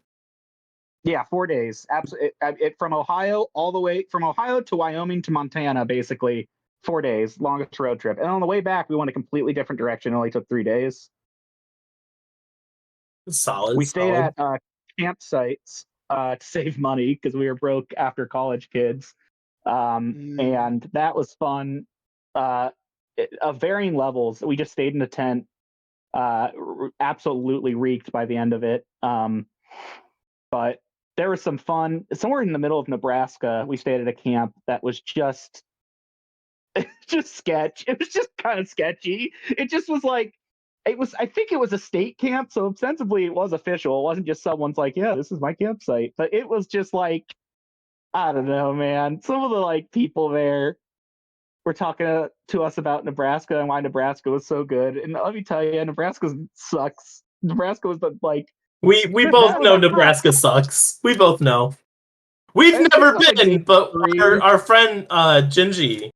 Yeah, 4 days. Absolutely. From Ohio to Wyoming to Montana, basically 4 days, longest road trip. And on the way back, we went a completely different direction. It only took 3 days. Solid. We stayed at campsites to save money because we were broke after college kids, and that was fun. Of varying levels. We just stayed in a tent. Absolutely reeked by the end of it. But there was some fun. Somewhere in the middle of Nebraska, we stayed at a camp that was just sketch. It was just kind of sketchy. It just was like, I think it was a state camp, so ostensibly it was official. It wasn't just someone's like, yeah, this is my campsite. But it was just like, I don't know, man. Some of the like people there were talking to us about Nebraska and why Nebraska was so good. And let me tell you, Nebraska sucks. Nebraska was the like. We both know Nebraska sucks. We both know. We've never been, but our friend Gingy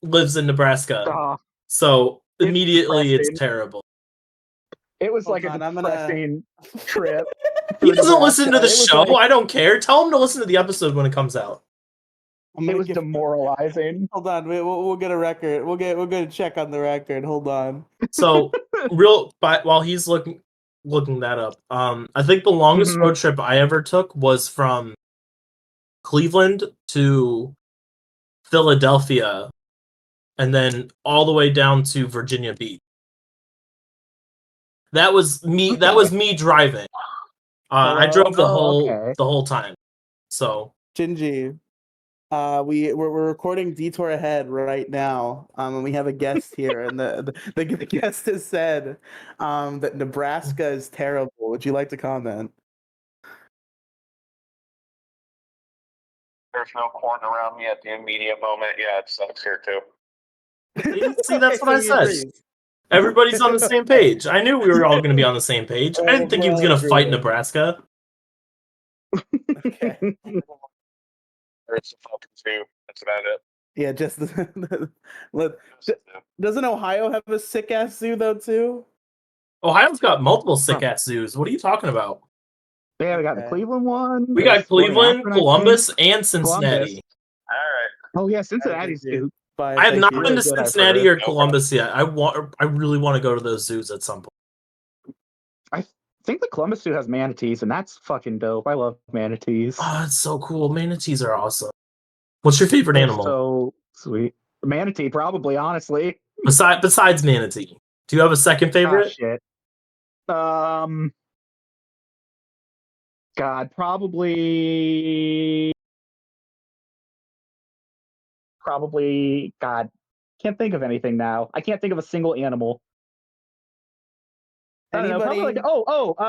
lives in Nebraska, so immediately it's terrible. It was like a depressing trip. He doesn't listen to the show. Like, I don't care. Tell him to listen to the episode when it comes out. It was demoralizing. Hold on, we'll get a record. We'll get a check on the record. Hold on. So while he's looking that up, I think the longest road trip I ever took was from Cleveland to Philadelphia, and then all the way down to Virginia Beach. That was me. That was me driving. I drove the whole time. So Gingy, we're recording Detour Ahead right now, and we have a guest here, and the guest has said that Nebraska is terrible. Would you like to comment? There's no corn around me at the immediate moment. Yeah, it sucks here too. See, that's what I said. Everybody's on the same page. I knew we were all going to be on the same page. I didn't think he was going to fight Nebraska. Okay. There's a fucking zoo. That's about it. Yeah, just doesn't Ohio have a sick ass zoo though too? Ohio's got multiple sick ass zoos. What are you talking about? Yeah, we got the Cleveland one. We got Cleveland, Columbus, and Cincinnati. All right. Oh yeah, Cincinnati's good. I have not been to Cincinnati or Columbus yet. I really want to go to those zoos at some point. I think the Columbus Zoo has manatees, and that's fucking dope. I love manatees. Oh, it's so cool. Manatees are awesome. What's your favorite animal? So sweet. Manatee, probably, honestly. Besides manatee. Do you have a second favorite? Oh, shit. God, probably, God, can't think of anything now. I can't think of a single animal. I don't know, probably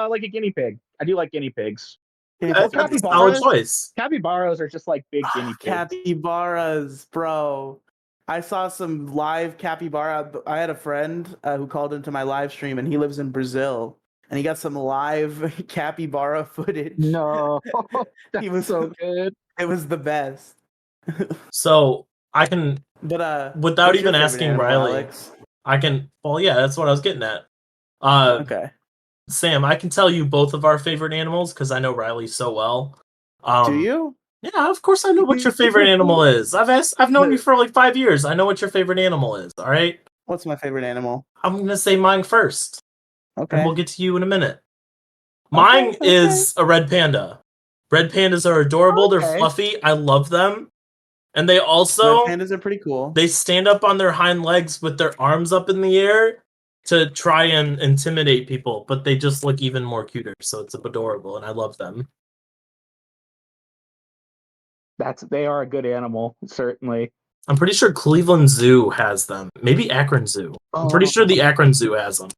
like a guinea pig. I do like guinea pigs. That's a solid choice. Capybaras are just like big guinea pigs. Capybaras, bro. I saw some live capybara. I had a friend who called into my live stream, and he lives in Brazil. And he got some live capybara footage. No, he was so good. It was the best. So I can, but without even asking animal, Riely, Alex? I can. Well, yeah, that's what I was getting at. Okay. Sam, I can tell you both of our favorite animals because I know Riely so well. Do you? Yeah, of course I know what your favorite animal is. I've known you for like 5 years. I know what your favorite animal is. All right. What's my favorite animal? I'm gonna say mine first, Okay. and we'll get to you in a minute. Mine Okay. is a red panda. Red pandas are adorable. They're Okay. fluffy. I love them, and they also Red pandas are pretty cool. they stand up on their hind legs with their arms up in the air to try and intimidate people, but they just look even more cuter. So it's adorable, and I love them. They are a good animal, certainly. I'm pretty sure Cleveland Zoo has them. Maybe Akron Zoo. I'm pretty sure the Akron Zoo has them.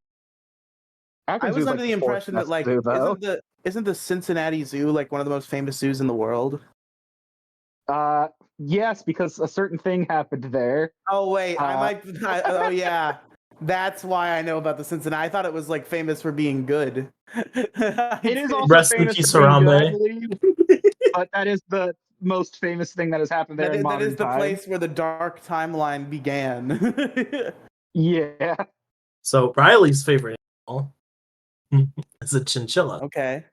I was under the impression that like isn't the Cincinnati Zoo like one of the most famous zoos in the world? Yes, because a certain thing happened there. Oh wait, oh yeah, that's why I know about the Cincinnati. I thought it was like famous for being good. It is also Rest in famous peace, for being good, I Harambe. believe. But that is the most famous thing that has happened there in modern That is the time. place where the dark timeline began. Yeah. So Riley's favorite animal is a chinchilla. Okay.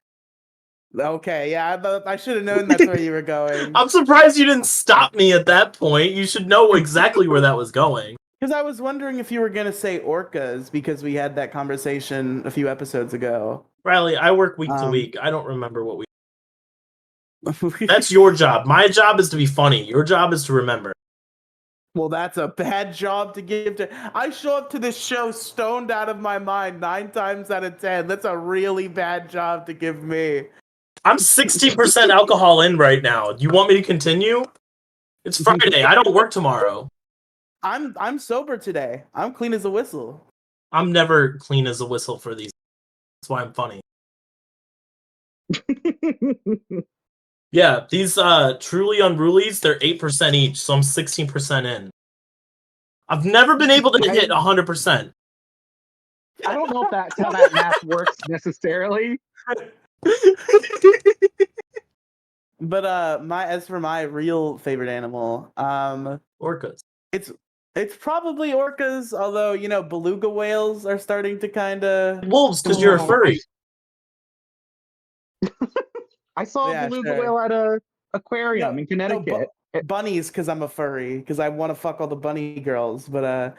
Okay, yeah, I should have known that's where you were going. I'm surprised you didn't stop me at that point. You should know exactly where that was going. Because I was wondering if you were going to say orcas because we had that conversation a few episodes ago. Riley, I work week to week. I don't remember what we... That's your job. My job is to be funny. Your job is to remember. Well, that's a bad job to give to... I show up to this show stoned out of my mind 9 times out of 10. That's a really bad job to give me. I'm 60% alcohol in right now. Do you want me to continue? It's Friday. I don't work tomorrow. I'm sober today. I'm clean as a whistle. I'm never clean as a whistle for these. That's why I'm funny. Yeah, these truly unrulies, they're 8% each, so I'm 16% in. I've never been able to hit 100%. I don't know if that's how that math works necessarily. But as for my real favorite animal, orcas. It's probably orcas, although beluga whales are starting to kind of wolves because you're a furry. I saw a beluga whale at a aquarium in Connecticut. Bunnies because I'm a furry because I want to fuck all the bunny girls, but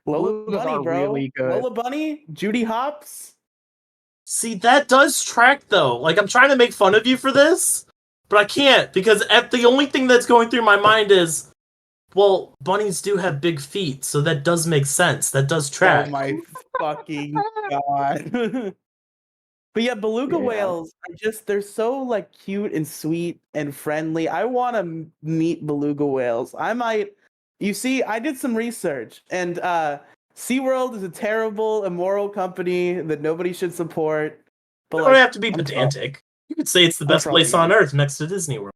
Lola Bunny, bro. Really good. Lola Bunny, Judy Hopps. See, that does track though. Like I'm trying to make fun of you for this, but I can't because the only thing that's going through my mind is, well, bunnies do have big feet, so that does make sense. That does track. Oh my fucking god. But yeah, beluga whales they're so like cute and sweet and friendly. I want to meet beluga whales. I did some research and SeaWorld is a terrible, immoral company that nobody should support. But you don't have to be pedantic. You could say it's the best place on earth next to Disney World.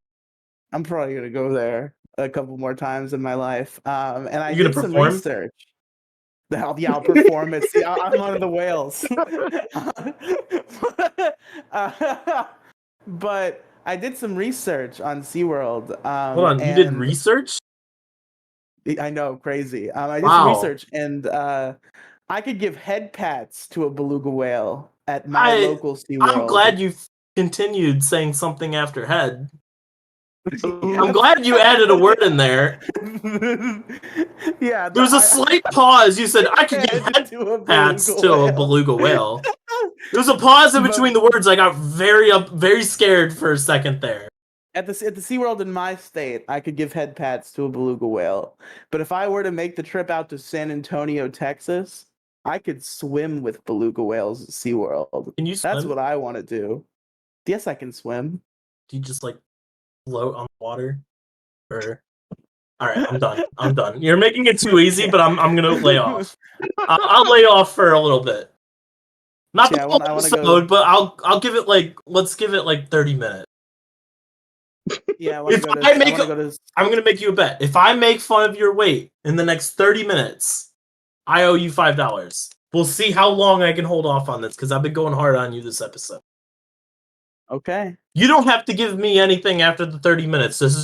I'm probably going to go there a couple more times in my life. And I did some research. I'll perform it. See, I'm one of the whales. But I did some research on SeaWorld. Hold on, you did research? I know, crazy. I did some research, and I could give head pats to a beluga whale at my local SeaWorld. I'm glad you continued saying something after head. I'm glad you added a word in there. Yeah, there was a slight pause. You said I could give head pats to a beluga whale. There was a pause in between the words. I got very scared for a second there. At the SeaWorld in my state, I could give head pats to a beluga whale. But if I were to make the trip out to San Antonio, Texas, I could swim with beluga whales at SeaWorld. Can you swim? That's what I want to do. Yes, I can swim. Do you just like float on the water? Or all right, I'm done. I'm done. You're making it too easy, but I'm gonna lay off. I'll lay off for a little bit. Not the whole episode, but I'll give it let's give it 30 minutes. Yeah, I'm gonna make you a bet. If I make fun of your weight in the next 30 minutes, I owe you $5. We'll see how long I can hold off on this because I've been going hard on you this episode. Okay. You don't have to give me anything after the 30 minutes. This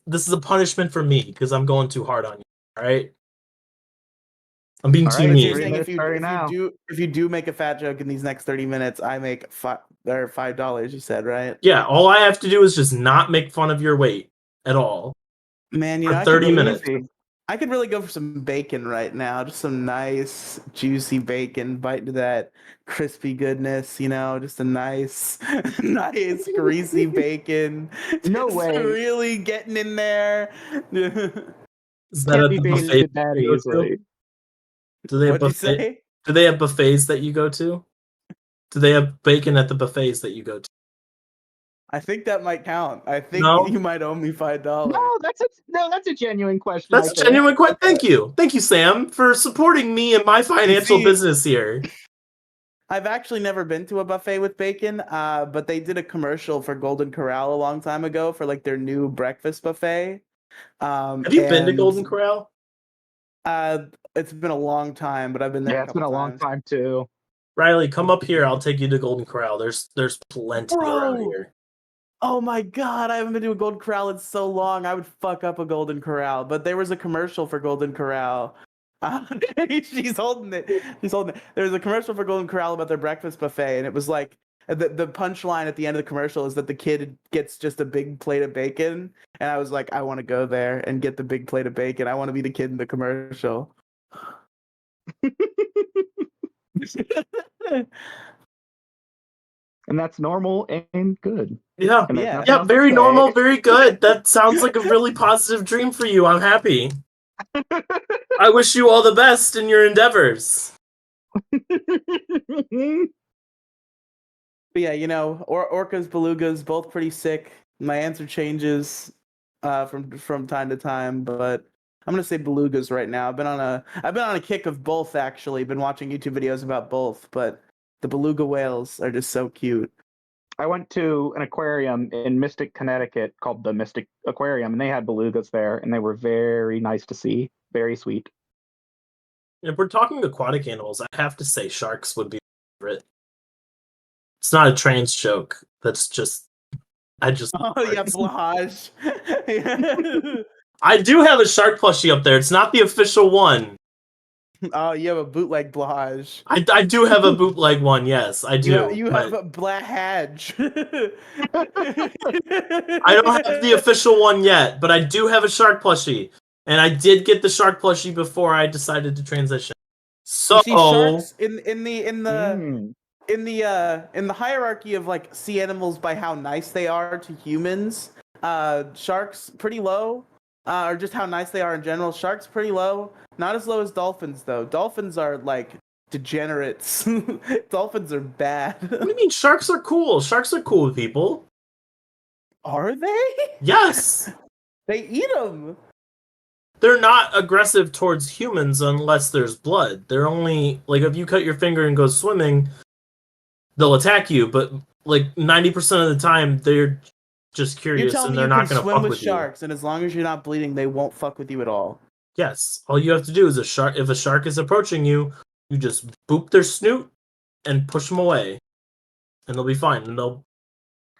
is a punishment for me because I'm going too hard on you. All right. I'm being All too right, But mean. you're 3 saying minutes starting now. if you do make a fat joke in these next 30 minutes, I make $5. You said, right? Yeah, all I have to do is just not make fun of your weight at all Man, you for know, 30 minutes. I could really go for some bacon right now. Just some nice, juicy bacon. Bite into that crispy goodness, you know, just a nice, nice, greasy bacon. No Just way. really getting in there. Is that Can't at be the baited buffet that you go to? easily. Do they have What'd you buffet? say? Do they have buffets that you go to? Do they have bacon at the buffets that you go to? I think that might count. I think No? you might owe me $5. That's a genuine question. That's I a think. genuine question. Thank you. Thank you, Sam, for supporting me and my financial see- business here. I've actually never been to a buffet with bacon, but they did a commercial for Golden Corral a long time ago for like their new breakfast buffet. Have you been to Golden Corral? It's been a long time, but I've been there. Yeah, a it's been couple a long times. time too. Riely, come up here. I'll take you to Golden Corral. There's plenty around Bro! here. Oh my god, I haven't been to a Golden Corral in so long. I would fuck up a Golden Corral, but there was a commercial for Golden Corral. She's holding it. She's holding it. There was a commercial for Golden Corral about their breakfast buffet, and it was like the punchline at the end of the commercial is that the kid gets just a big plate of bacon, and I was like, I want to go there and get the big plate of bacon. I want to be the kid in the commercial. And that's normal and good. Yeah. And there's Yeah. nothing Yeah, else to very say. normal, very good. That sounds like a really positive dream for you. I'm happy. I wish you all the best in your endeavors. But yeah, you know, orcas, belugas, both pretty sick. My answer changes from time to time, but I'm gonna say belugas right now. I've been on a kick of both actually. Been watching YouTube videos about both, but the beluga whales are just so cute. I went to an aquarium in Mystic, Connecticut called the Mystic Aquarium, and they had belugas there, and they were very nice to see. Very sweet. If we're talking aquatic animals, I have to say sharks would be my favorite. It's not a trans joke. That's just Oh yeah, Blahaj. I do have a shark plushie up there. It's not the official one. Oh, you have a bootleg Blahaj. I do have a bootleg one, yes, I do. You but have a Blahaj. I don't have the official one yet, but I do have a shark plushie. And I did get the shark plushie before I decided to transition. So You see sharks in the hierarchy of like sea animals by how nice they are to humans, sharks pretty low, or just how nice they are in general. Sharks pretty low, not as low as dolphins though. Dolphins are like degenerates. Dolphins are bad. What do you mean? Sharks are cool. Sharks are cool with people. Are they? Yes. They eat them. They're not aggressive towards humans unless there's blood. They're only like if you cut your finger and go swimming, they'll attack you. But like 90% of the time, they're just curious and they're not going to fuck with sharks, and as long as you're not bleeding, they won't fuck with you at all. Yes. All you have to do is if a shark is approaching you, you just boop their snoot and push them away, and they'll be fine and they'll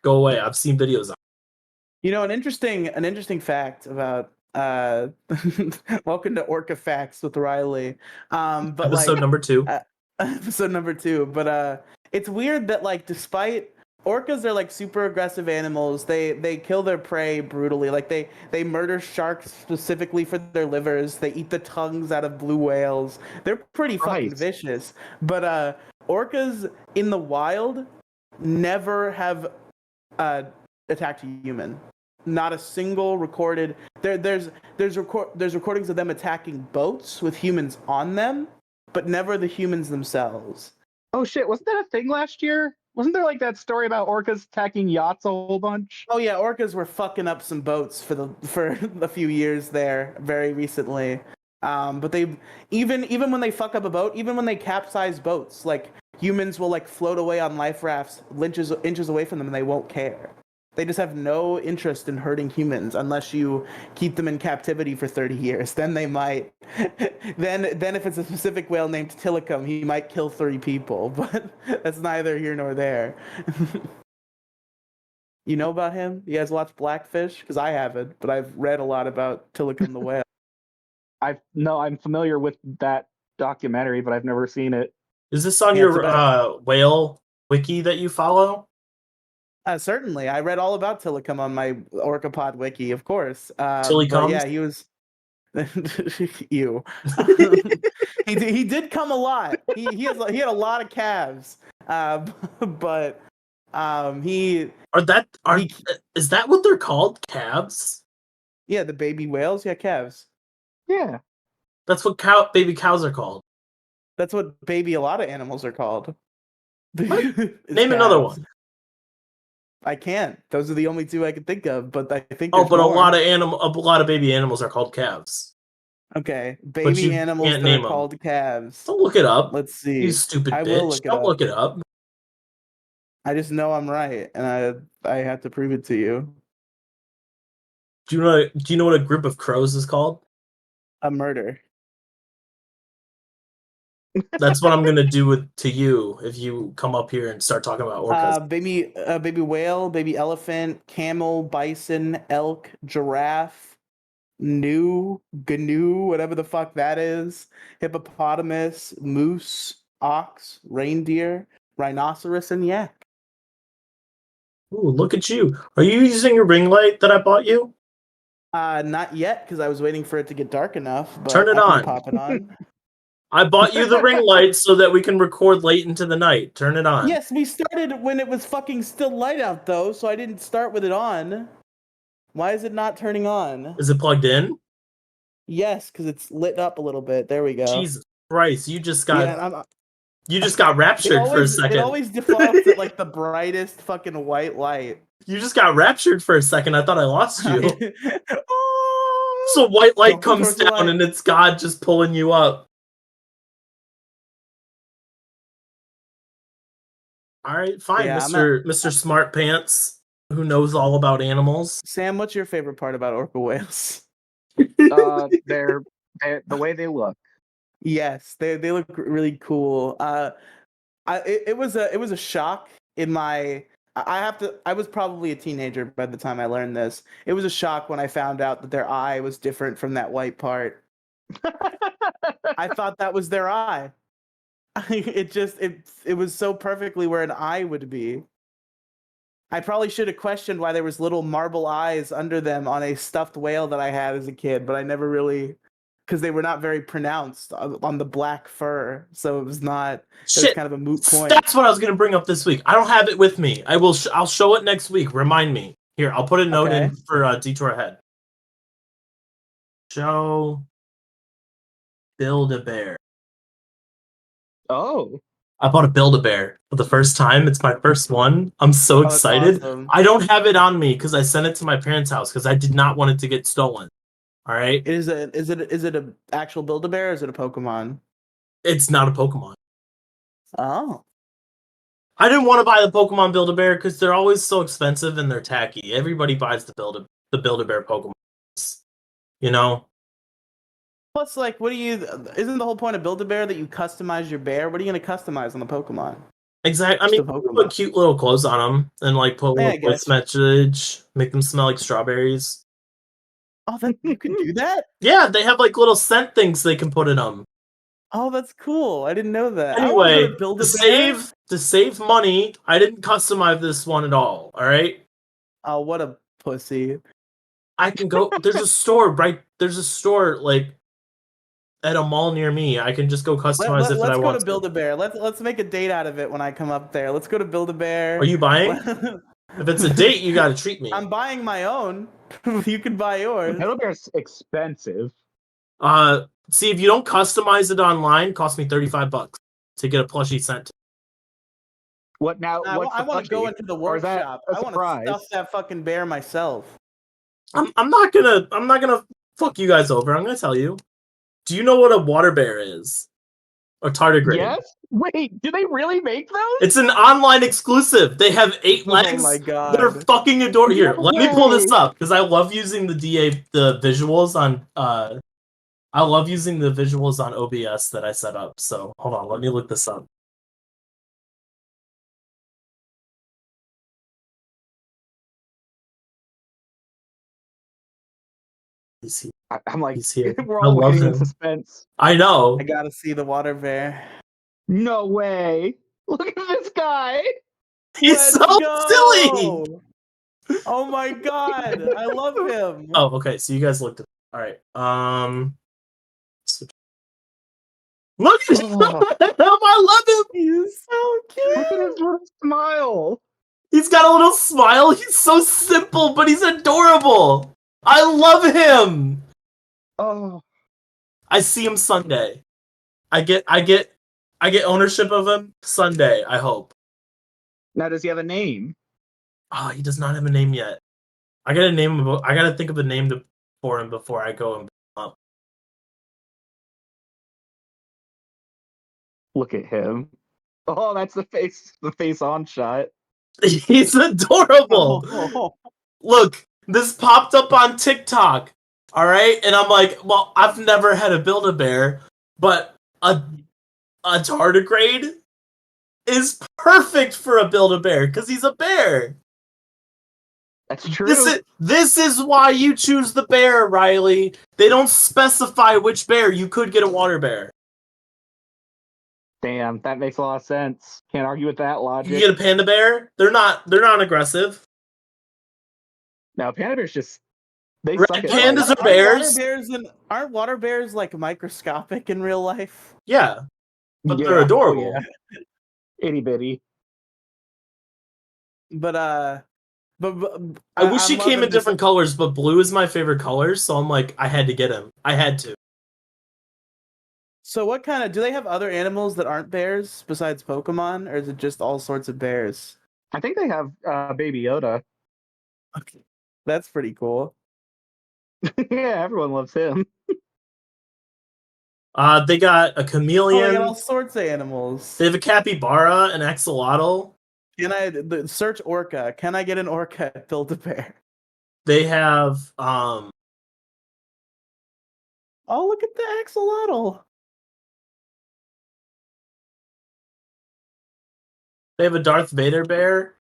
go away. I've seen videos of it. You know, an interesting fact about welcome to Orca Facts with Riely. But Episode like, number 2. Episode number 2. But it's weird that like despite orcas are like super aggressive animals, they kill their prey brutally. Like they murder sharks specifically for their livers. They eat the tongues out of blue whales. They're pretty fucking vicious. But orcas in the wild never have attacked a human. Not a single recorded. There's recordings of them attacking boats with humans on them, but never the humans themselves. Oh shit! Wasn't that a thing last year? Wasn't there like that story about orcas attacking yachts a whole bunch? Oh yeah, orcas were fucking up some boats for a few years there, very recently. But they even when they fuck up a boat, even when they capsize boats, like humans will like float away on life rafts inches away from them, and they won't care. They just have no interest in hurting humans unless you keep them in captivity for 30 years. Then they might. Then if it's a specific whale named Tilikum, he might kill 3 people. But that's neither here nor there. You know about him? You guys watch Blackfish? Because I haven't, but I've read a lot about Tilikum the whale. I'm familiar with that documentary, but I've never seen it. Is this on Yeah, it's your whale wiki that you follow? Certainly, I read all about Tillicum on my Orcapod wiki, of course. Till he But comes? yeah, he was. Ew. He did come a lot. He had a lot of calves. But he is that what they're called? Calves? yeah, the baby whales, yeah, calves. Yeah. That's what baby cows are called. That's what baby a lot of animals are called. Name another one. I can't. Those are the only two I can think of, but I think Oh, there's but more. a lot of baby animals are called calves. Okay, But you baby animals can't that name are 'em. called calves. Don't look it up. Let's see. You stupid I bitch. will look it Don't up. look it up. I just know I'm right, and I have to prove it to you. Do you know what a group of crows is called? A murder. That's what I'm gonna do to you if you come up here and start talking about orcas. Baby whale, baby elephant, camel, bison, elk, giraffe, gnu, whatever the fuck that is, hippopotamus, moose, ox, reindeer, rhinoceros, and yak. Ooh, look at you. Are you using your ring light that I bought you? Not yet, because I was waiting for it to get dark enough, but Turn it I can on. pop it on. I bought you the ring light so that we can record late into the night. Turn it on. Yes, we started when it was fucking still light out, though, so I didn't start with it on. Why is it not turning on? Is it plugged in? Yes, because it's lit up a little bit. There we go. Jesus Christ, you just Yeah, got raptured for a second. It always defaults at like the brightest fucking white light. You just got raptured for a second. I thought I lost you. Oh! So white light Don't go comes towards the down light. and it's God just pulling you up. All right, fine, Yeah, Mr. Smart Pants, who knows all about animals. Sam, what's your favorite part about orca whales? They're the way they look. Yes, they look really cool. It was a shock in my. I was probably a teenager by the time I learned this. It was a shock when I found out that their eye was different from that white part. I thought that was their eye. It was so perfectly where an eye would be. I probably should have questioned why there was little marble eyes under them on a stuffed whale that I had as a kid, but I never really, because they were not very pronounced on the black fur, so it was not. It was kind of a moot point. That's what I was going to bring up this week. I don't have it with me. I'll show it next week. Remind me. Here, I'll put a note in for Detour ahead. Show Build-A-Bear. Oh. I bought a Build-A-Bear for the first time. It's my first one. I'm so excited. Awesome. I don't have it on me because I sent it to my parents' house because I did not want it to get stolen. All right. Is it an actual Build-A-Bear or is it a Pokemon? It's not a Pokemon. Oh. I didn't want to buy the Pokemon Build-A-Bear because they're always so expensive and they're tacky. Everybody buys the Build-A-Bear Pokemon. You know? Plus, like, isn't the whole point of Build-A-Bear that you customize your bear? What are you going to customize on the Pokemon? Exactly. I mean, put cute little clothes on them and, like, put a little voice message, make them smell like strawberries. Oh, you can do that? Yeah, they have, like, little scent things they can put in them. Oh, that's cool. I didn't know that. Anyway, to save money, I didn't customize this one at all right? Oh, what a pussy. I can go... There's a store, like, at a mall near me. I can just go customize if I want to. Let's go to Build-A-Bear. Let's make a date out of it when I come up there. Let's go to Build-A-Bear. Are you buying? If it's a date, you gotta treat me. I'm buying my own. You can buy yours. Build-A-Bear's expensive. See, if you don't customize it online, it costs me $35 to get a plushie sent. What now? I want to go into the workshop. I want to stuff that fucking bear myself. I'm not gonna fuck you guys over. I'm gonna tell you. Do you know what a water bear is? Or tardigrade? Yes. Wait, do they really make those? It's an online exclusive. They have 8 legs. Oh my god. They're fucking adorable. Here, let me pull this up because I love using the visuals on I love using the visuals on OBS that I set up. So hold on, let me look this up. He's here. I'm like, He's here. we're I all love waiting in him. suspense. I know. I gotta see the water bear. No way! Look at this guy. He's Let's so silly. go! Oh my god, I love him. Oh, okay. So you guys looked at. All right. Look at him! I love him. He's so Look at his cute. little smile. He's got a little smile. He's so simple, but he's adorable. I love him. Oh, I see him Sunday. I get ownership of him Sunday. I hope. now does he have a name? Oh, he does not have a name yet. I gotta name him. I gotta think of a name for him before I go and pick him up. Look at him. Oh, that's the face on shot. He's adorable. Oh. Look, this popped up on TikTok. All right, and I'm like, well, I've never had a Build-A-Bear, but a tardigrade is perfect for a Build-A-Bear because he's a bear. That's true. This is why you choose the bear, Riley. They don't specify which bear. You could get a water bear. Damn, that makes a lot of sense. Can't argue with that You logic. can get a panda bear. They're not aggressive. Now, panda bears just they Red suck at pandas life. are bears. Aren't water bears like microscopic in real life? Yeah, but Yeah, they're adorable. Oh, yeah. Itty bitty. But I wish he I'm came in loving different colors, but blue is my favorite color, so I'm like, I had to get him. I had to. So what kind of do they have other animals that aren't bears besides Pokemon, or is it just all sorts of bears? I think they have Baby Yoda. Okay. That's pretty cool. Yeah, everyone loves him. They got a Oh, they chameleon. got all sorts of animals. They have a capybara, an axolotl. Can I search orca? Can I get an orca at Build-A-Bear? They have Oh, look at the axolotl. they have a Darth Vader bear.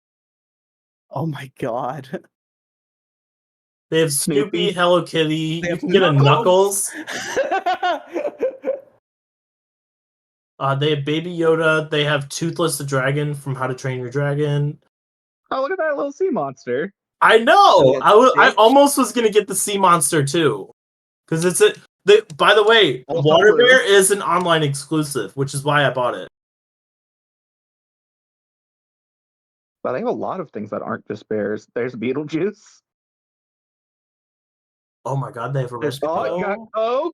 Oh my god. They have Snoopy, Snoopy. Hello Kitty. They You have can get a Knuckles. They have Baby Yoda. They have Toothless the Dragon from How to Train Your Dragon. Oh, look at that little sea monster. I know. Oh, I yeah, almost was gonna get the Sea Monster too, because it's a. By the way, Also Water blue. Bear is an online exclusive, which is why I bought it. But they have a lot of things that aren't just bears. There's Beetlejuice. Oh my god, they have a There's recipe. Oh, Poe. oh,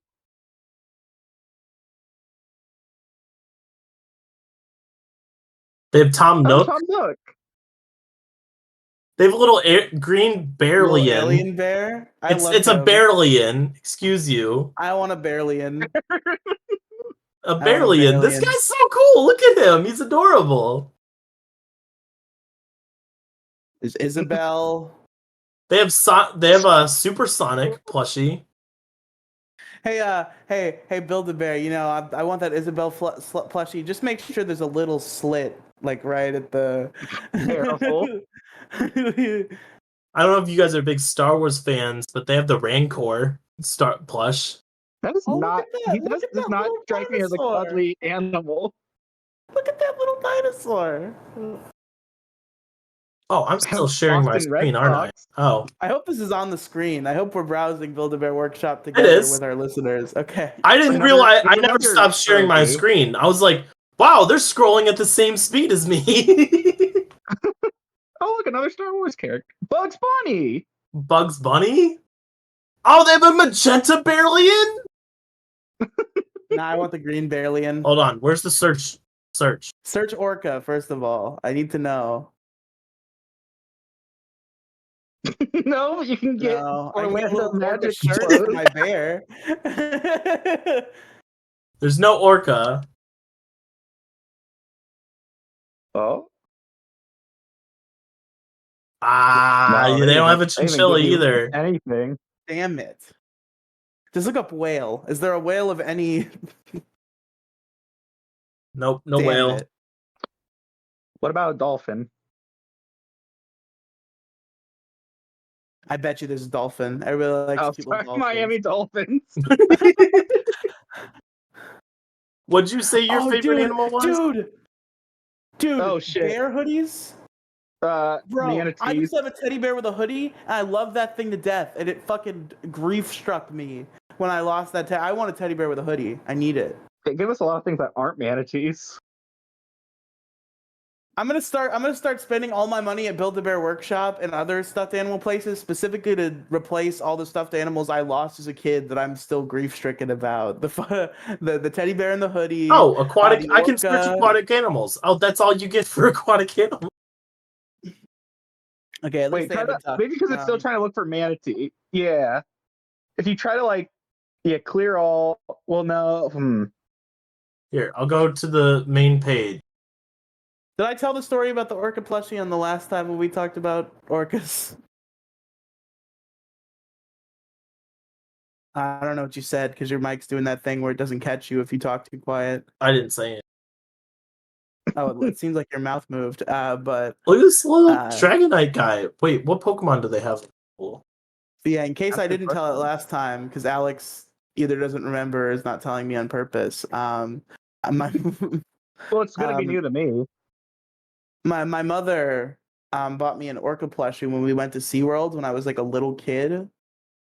They have Tom Nook. Tom Nook. They have a little green Little Bearlian. alien bear. It's a Bearlian. Excuse you. I want a Bearlian. A want a Bearlian. This Bearlian. guy's so cool. Look at him. He's adorable. There's Isabel. They have a supersonic plushie. Hey, Build-A-Bear. You know, I want that Isabel plushie. Just make sure there's a little slit, like right at the. Careful. I don't know if you guys are big Star Wars fans, but they have the Rancor plush. That is Oh, look not. at that. He Look does at that not little strike me as a dinosaur. cuddly animal. Look at that little dinosaur. Oh, I'm still sharing my Boston Red screen, aren't I? Sox. Oh, I hope this is on the screen. I hope we're browsing Build-A-Bear Workshop together is. with our listeners. Okay. I didn't Another- realize. I there's never another stopped sharing my review. screen. I was like, wow, they're scrolling at the same speed as me. Oh, look, another Star Wars character. Bugs Bunny. Bugs Bunny? Oh, they have a magenta Bearlian? Nah, I want the green Bearlian. Hold on, where's the search? Search Orca, first of all. I need to know. No, you can get No, I can get Orlando little Orca Magic shirts clothes. for my bear. There's no Orca. Oh, Ah, no, they don't have a didn't- they didn't chinchilla give you either. Anything. Damn it. Just look up whale. Is there a whale of any? Nope, no Damn whale. it. What about a dolphin? I bet you there's a dolphin. Everybody likes Oh, cute little sorry, dolphins. Miami Dolphins. What'd you say your favorite animal was? Dude, Oh, shit. bear hoodies? Bro, Manatees. I used to have a teddy bear with a hoodie, and I love that thing to death, and it fucking grief struck me when I lost that I want a teddy bear with a hoodie. I need it. They give us a lot of things that aren't manatees. I'm gonna start spending all my money at Build-A-Bear Workshop and other stuffed animal places specifically to replace all the stuffed animals I lost as a kid that I'm still grief-stricken about. The teddy bear and the hoodie. Oh, aquatic. the I can search orca. aquatic animals. Oh, that's all you get for aquatic animals. Okay, at least Wait, they have a duck. maybe because it's still trying to look for manatee. Yeah. If you try to clear all. Well, no. Here, I'll go to the main page. Did I tell the story about the orca plushie on the last time when we talked about orcas? I don't know what you said because your mic's doing that thing where it doesn't catch you if you talk too quiet. I didn't say it. Oh, it seems like your mouth moved. But Look at this little Dragonite guy. Wait, what Pokemon do they have? yeah, in case That's I the didn't tell it last time, because Alex either doesn't remember or is not telling me on purpose. Well, it's gonna be new to me. My mother bought me an orca plushie when we went to SeaWorld when I was like a little kid.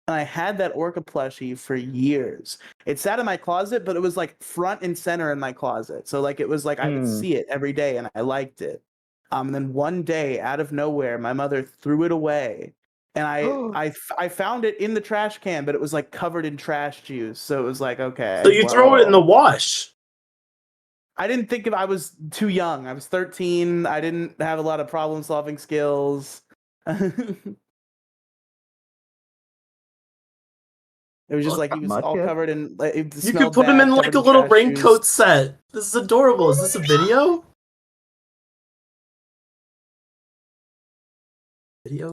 And I had that orca plushie for years. It sat in my closet, but it was like front and center in my closet. So like it was like I would see it every day and I liked it. And then one day out of nowhere, my mother threw it away. And I found it in the trash can, but it was like covered in trash juice. So it was like, okay. So you throw it in the wash. I didn't think I was too young. I was 13. I didn't have a lot of problem solving skills. It was just like he was all covered in. You could put him in like a little raincoat set. This is adorable. Is this a video? Video?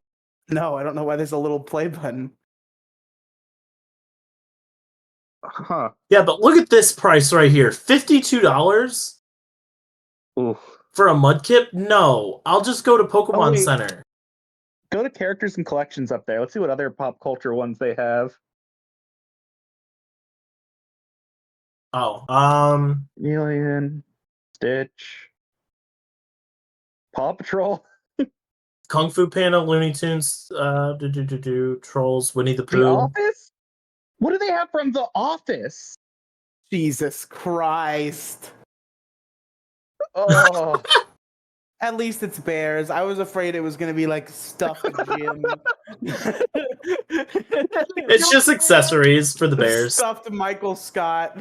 No, I don't know why there's a little play button. Huh. Yeah, but look at this price right here. $52 for a Mudkip? No, I'll just go to Pokemon Center. Go to characters and collections up there. Let's see what other pop culture ones they have. Oh, Alien, Stitch, Paw Patrol, Kung Fu Panda, Looney Tunes, Trolls, Winnie the Pooh. The Office? What do they have from The Office? Jesus Christ. Oh. At least it's bears. I was afraid it was going to be like stuffed Jim. It's just accessories for the bears. Stuffed Michael Scott.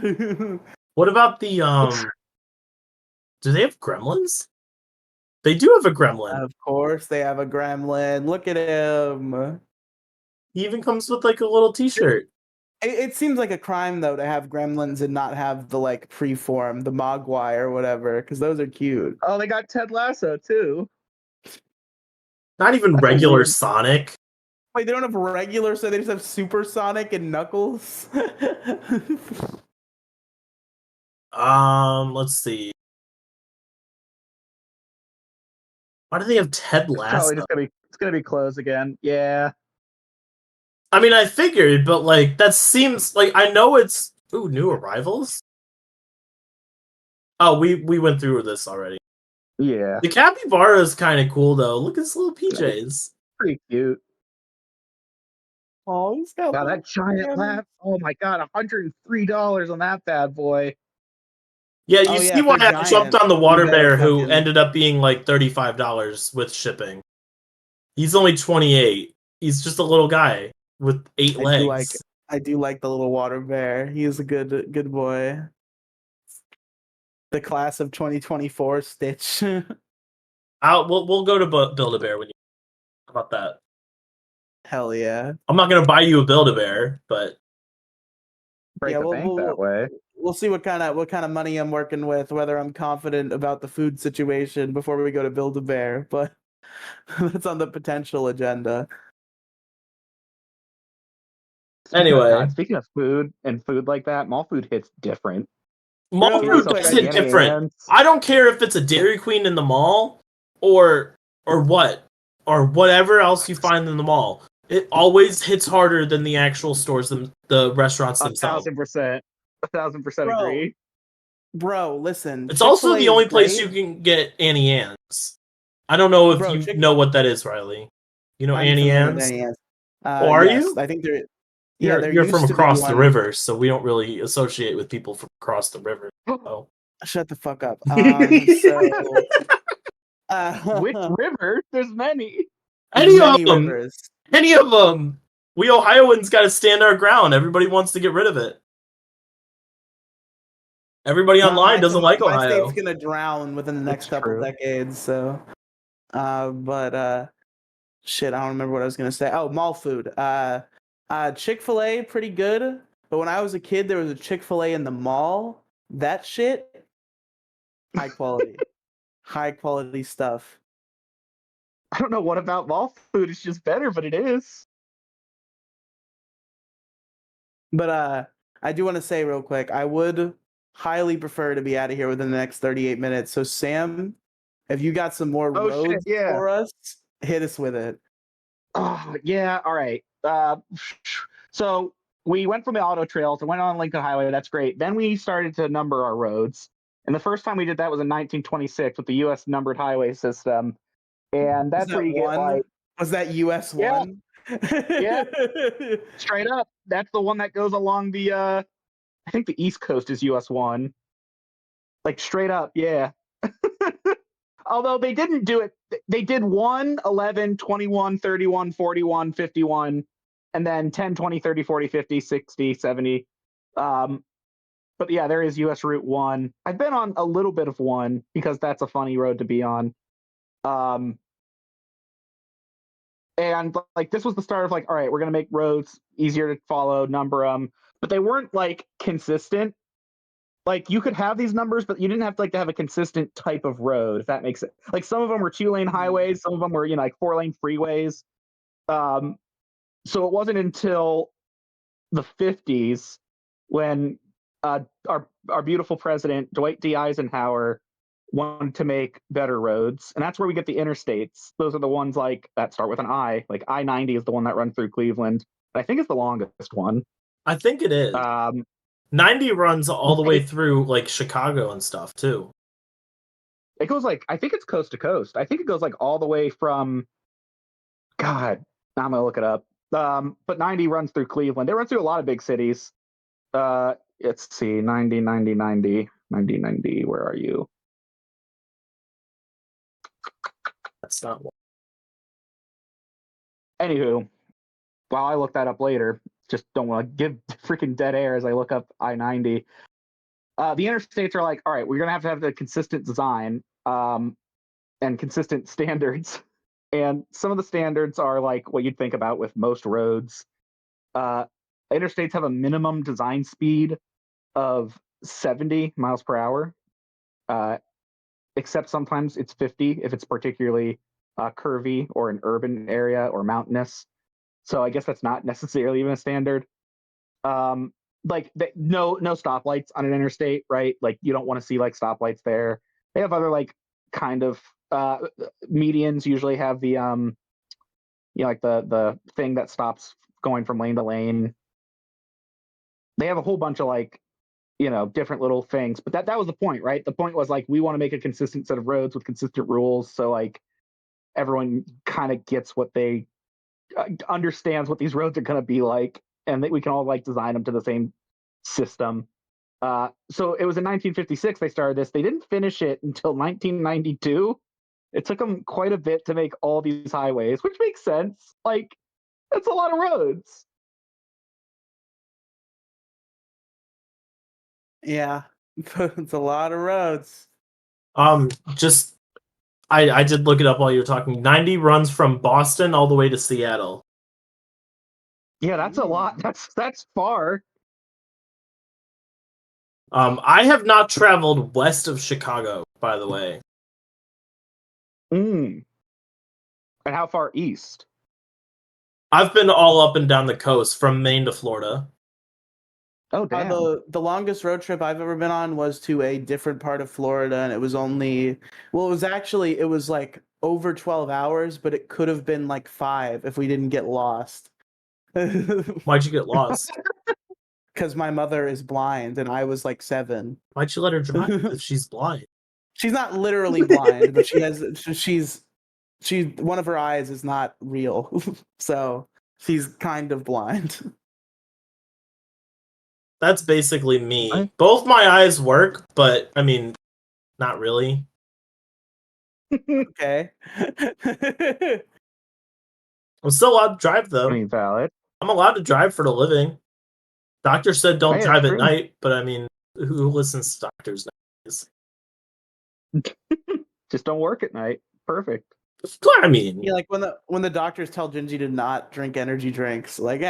What about the do they have gremlins? They do have a gremlin. Of course they have a gremlin. Look at him. He even comes with like a little t-shirt. It seems like a crime though to have gremlins and not have the like preform, the Mogwai or whatever, because those are cute. Oh, they got Ted Lasso too. Not even regular Sonic. Wait, they don't have regular, so they just have Super Sonic and Knuckles? Let's see. Why do they have Ted Lasso? Probably it's gonna be closed again. Yeah. I mean, I figured, but like that seems like I know it's new arrivals. Oh, we went through this already. Yeah. The capybara is kind of cool though. Look at his little PJs. Pretty cute. Oh, he's got that giant laugh. Oh my god, $103 on that bad boy. Yeah, you see why I jumped on the water bear who ended up being like $35 with shipping. He's only 28. He's just a little guy with 8 legs. I do like the little water bear. He is a good boy. The class of 2024 Stitch. We'll go to Build-A-Bear when you. How about that? Hell yeah! I'm not gonna buy you a Build-A-Bear, but break the bank that way. We'll see what kind of money I'm working with, whether I'm confident about the food situation before we go to Build-A-Bear, but that's on the potential agenda. Anyway, speaking of food and food like that, mall food hits different. Mall food hits different. I don't care if it's a Dairy Queen in the mall or what or whatever else you find in the mall. It always hits harder than the actual stores, the restaurants themselves. 1,000%. 1,000% Bro. agree. Bro, listen. It's also Chick-fil-A the only is place great. you can get Annie Ann's. I don't know if Bro, you know what that is, Riley. You know I'm Annie familiar with Ann's? Annie Ann's. Oh, are Yes, you? I think there. Yeah, there You're from used to be across the one. river, so we don't really associate with people from across the river. Oh. Shut the fuck up. Which river? There's many. Any of many them. rivers. Any of them. We Ohioans got to stand our ground. Everybody wants to get rid of it. Everybody online doesn't like my Ohio. state's gonna drown within the next couple decades. So, shit, I don't remember what I was gonna say. Oh, mall food. Chick-fil-A, pretty good. But when I was a kid, there was a Chick-fil-A in the mall. That shit, high quality, high quality stuff. I don't know what about mall food is just better, but it is. But I do want to say real quick, I would highly prefer to be out of here within the next 38 minutes. So Sam, if you got some more roads for us, hit us with it. Oh, yeah, all right. So we went from the auto trails and went on Lincoln Highway. That's great. Then we started to number our roads. And the first time we did that was in 1926 with the U.S. numbered highway system. And that's where you get like. Was that US 1? Yeah. Straight up. That's the one that goes along the I think the East Coast is US 1. Like straight up, yeah. Although they didn't do it. They did 1, 11, 21, 31, 41, 51, and then 10, 20, 30, 40, 50, 60, 70. But yeah, there is US Route 1. I've been on a little bit of 1 because that's a funny road to be on. And like this was the start of like, all right, we're gonna make roads easier to follow, number them, but they weren't like consistent. Like you could have these numbers, but you didn't have to like to have a consistent type of road, if that makes it. Like some of them were 2-lane highways, some of them were like 4-lane freeways. So it wasn't until the 50s when our beautiful president Dwight D. Eisenhower wanted to make better roads, and that's where we get the interstates. Those are the ones like that start with an I. Like I-90 is the one that runs through Cleveland. I think it's the longest one. I think it is. 90 runs all the way through like Chicago and stuff too. It goes like I think it's coast to coast. I think it goes like all the way from. God, I'm gonna look it up. But 90 runs through Cleveland. It runs through a lot of big cities. Let's see, 90, 90, 90, 90, 90. Where are you? That's not one. Anywho, while I look that up later, just don't want to give freaking dead air as I look up I-90. The interstates are like, all right, we're gonna have the consistent design and consistent standards. And some of the standards are like what you'd think about with most roads. Interstates have a minimum design speed of 70 miles per hour, except sometimes it's 50 if it's particularly curvy or an urban area or mountainous. So I guess that's not necessarily even a standard. Like no stoplights on an interstate, right? Like you don't want to see like stoplights there. They have other like kind of medians usually have the like the thing that stops going from lane to lane. They have a whole bunch of like different little things, but that was the point, right? The point was like we want to make a consistent set of roads with consistent rules, so like everyone kind of gets what they understands what these roads are going to be like, and that we can all like design them to the same system. So it was in 1956 they started this. They didn't finish it until 1992. It took them quite a bit to make all these highways, which makes sense. Like that's a lot of roads. Yeah, it's a lot of roads. Just I did look it up while you were talking. 90 runs from Boston all the way to Seattle. Yeah, that's a lot. That's far. I have not traveled west of Chicago, by the way. And how far east? I've been all up and down the coast from Maine to Florida. Oh damn. The longest road trip I've ever been on was to a different part of Florida, and it was it was like over 12 hours, but it could have been like 5 if we didn't get lost. Why'd you get lost? Because my mother is blind, and I was like 7. Why'd you let her drive if she's blind? She's not literally blind, but she's one of her eyes is not real, so she's kind of blind. That's basically me. What? Both my eyes work, but I mean, not really. Okay. I'm still allowed to drive I though. mean, valid. I'm allowed to drive for the living. Doctor said don't Hey, drive that's at true. night, but I mean, who listens to doctors nowadays? Just don't work at night. Perfect. I mean, Yeah, like when the doctors tell Gingy to not drink energy drinks, like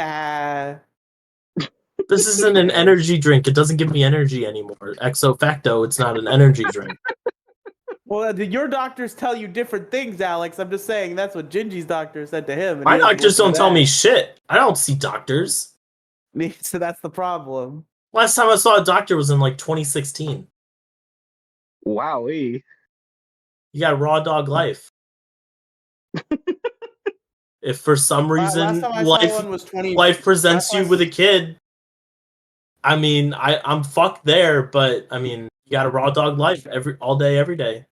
this isn't an energy drink. It doesn't give me energy anymore. Exo facto, it's not an energy drink. Well, your doctors tell you different things, Alex. I'm just saying that's what Gingy's doctor said to him. And My he doesn't doctors listen don't to tell me that. shit. I don't see doctors. So that's the problem. Last time I saw a doctor was in like 2016. Wowee. You got raw dog life. If for some Last reason time I saw one was life presents last you time I with a kid, I mean, I'm fucked there, but I mean, you got a raw dog life all day, every day.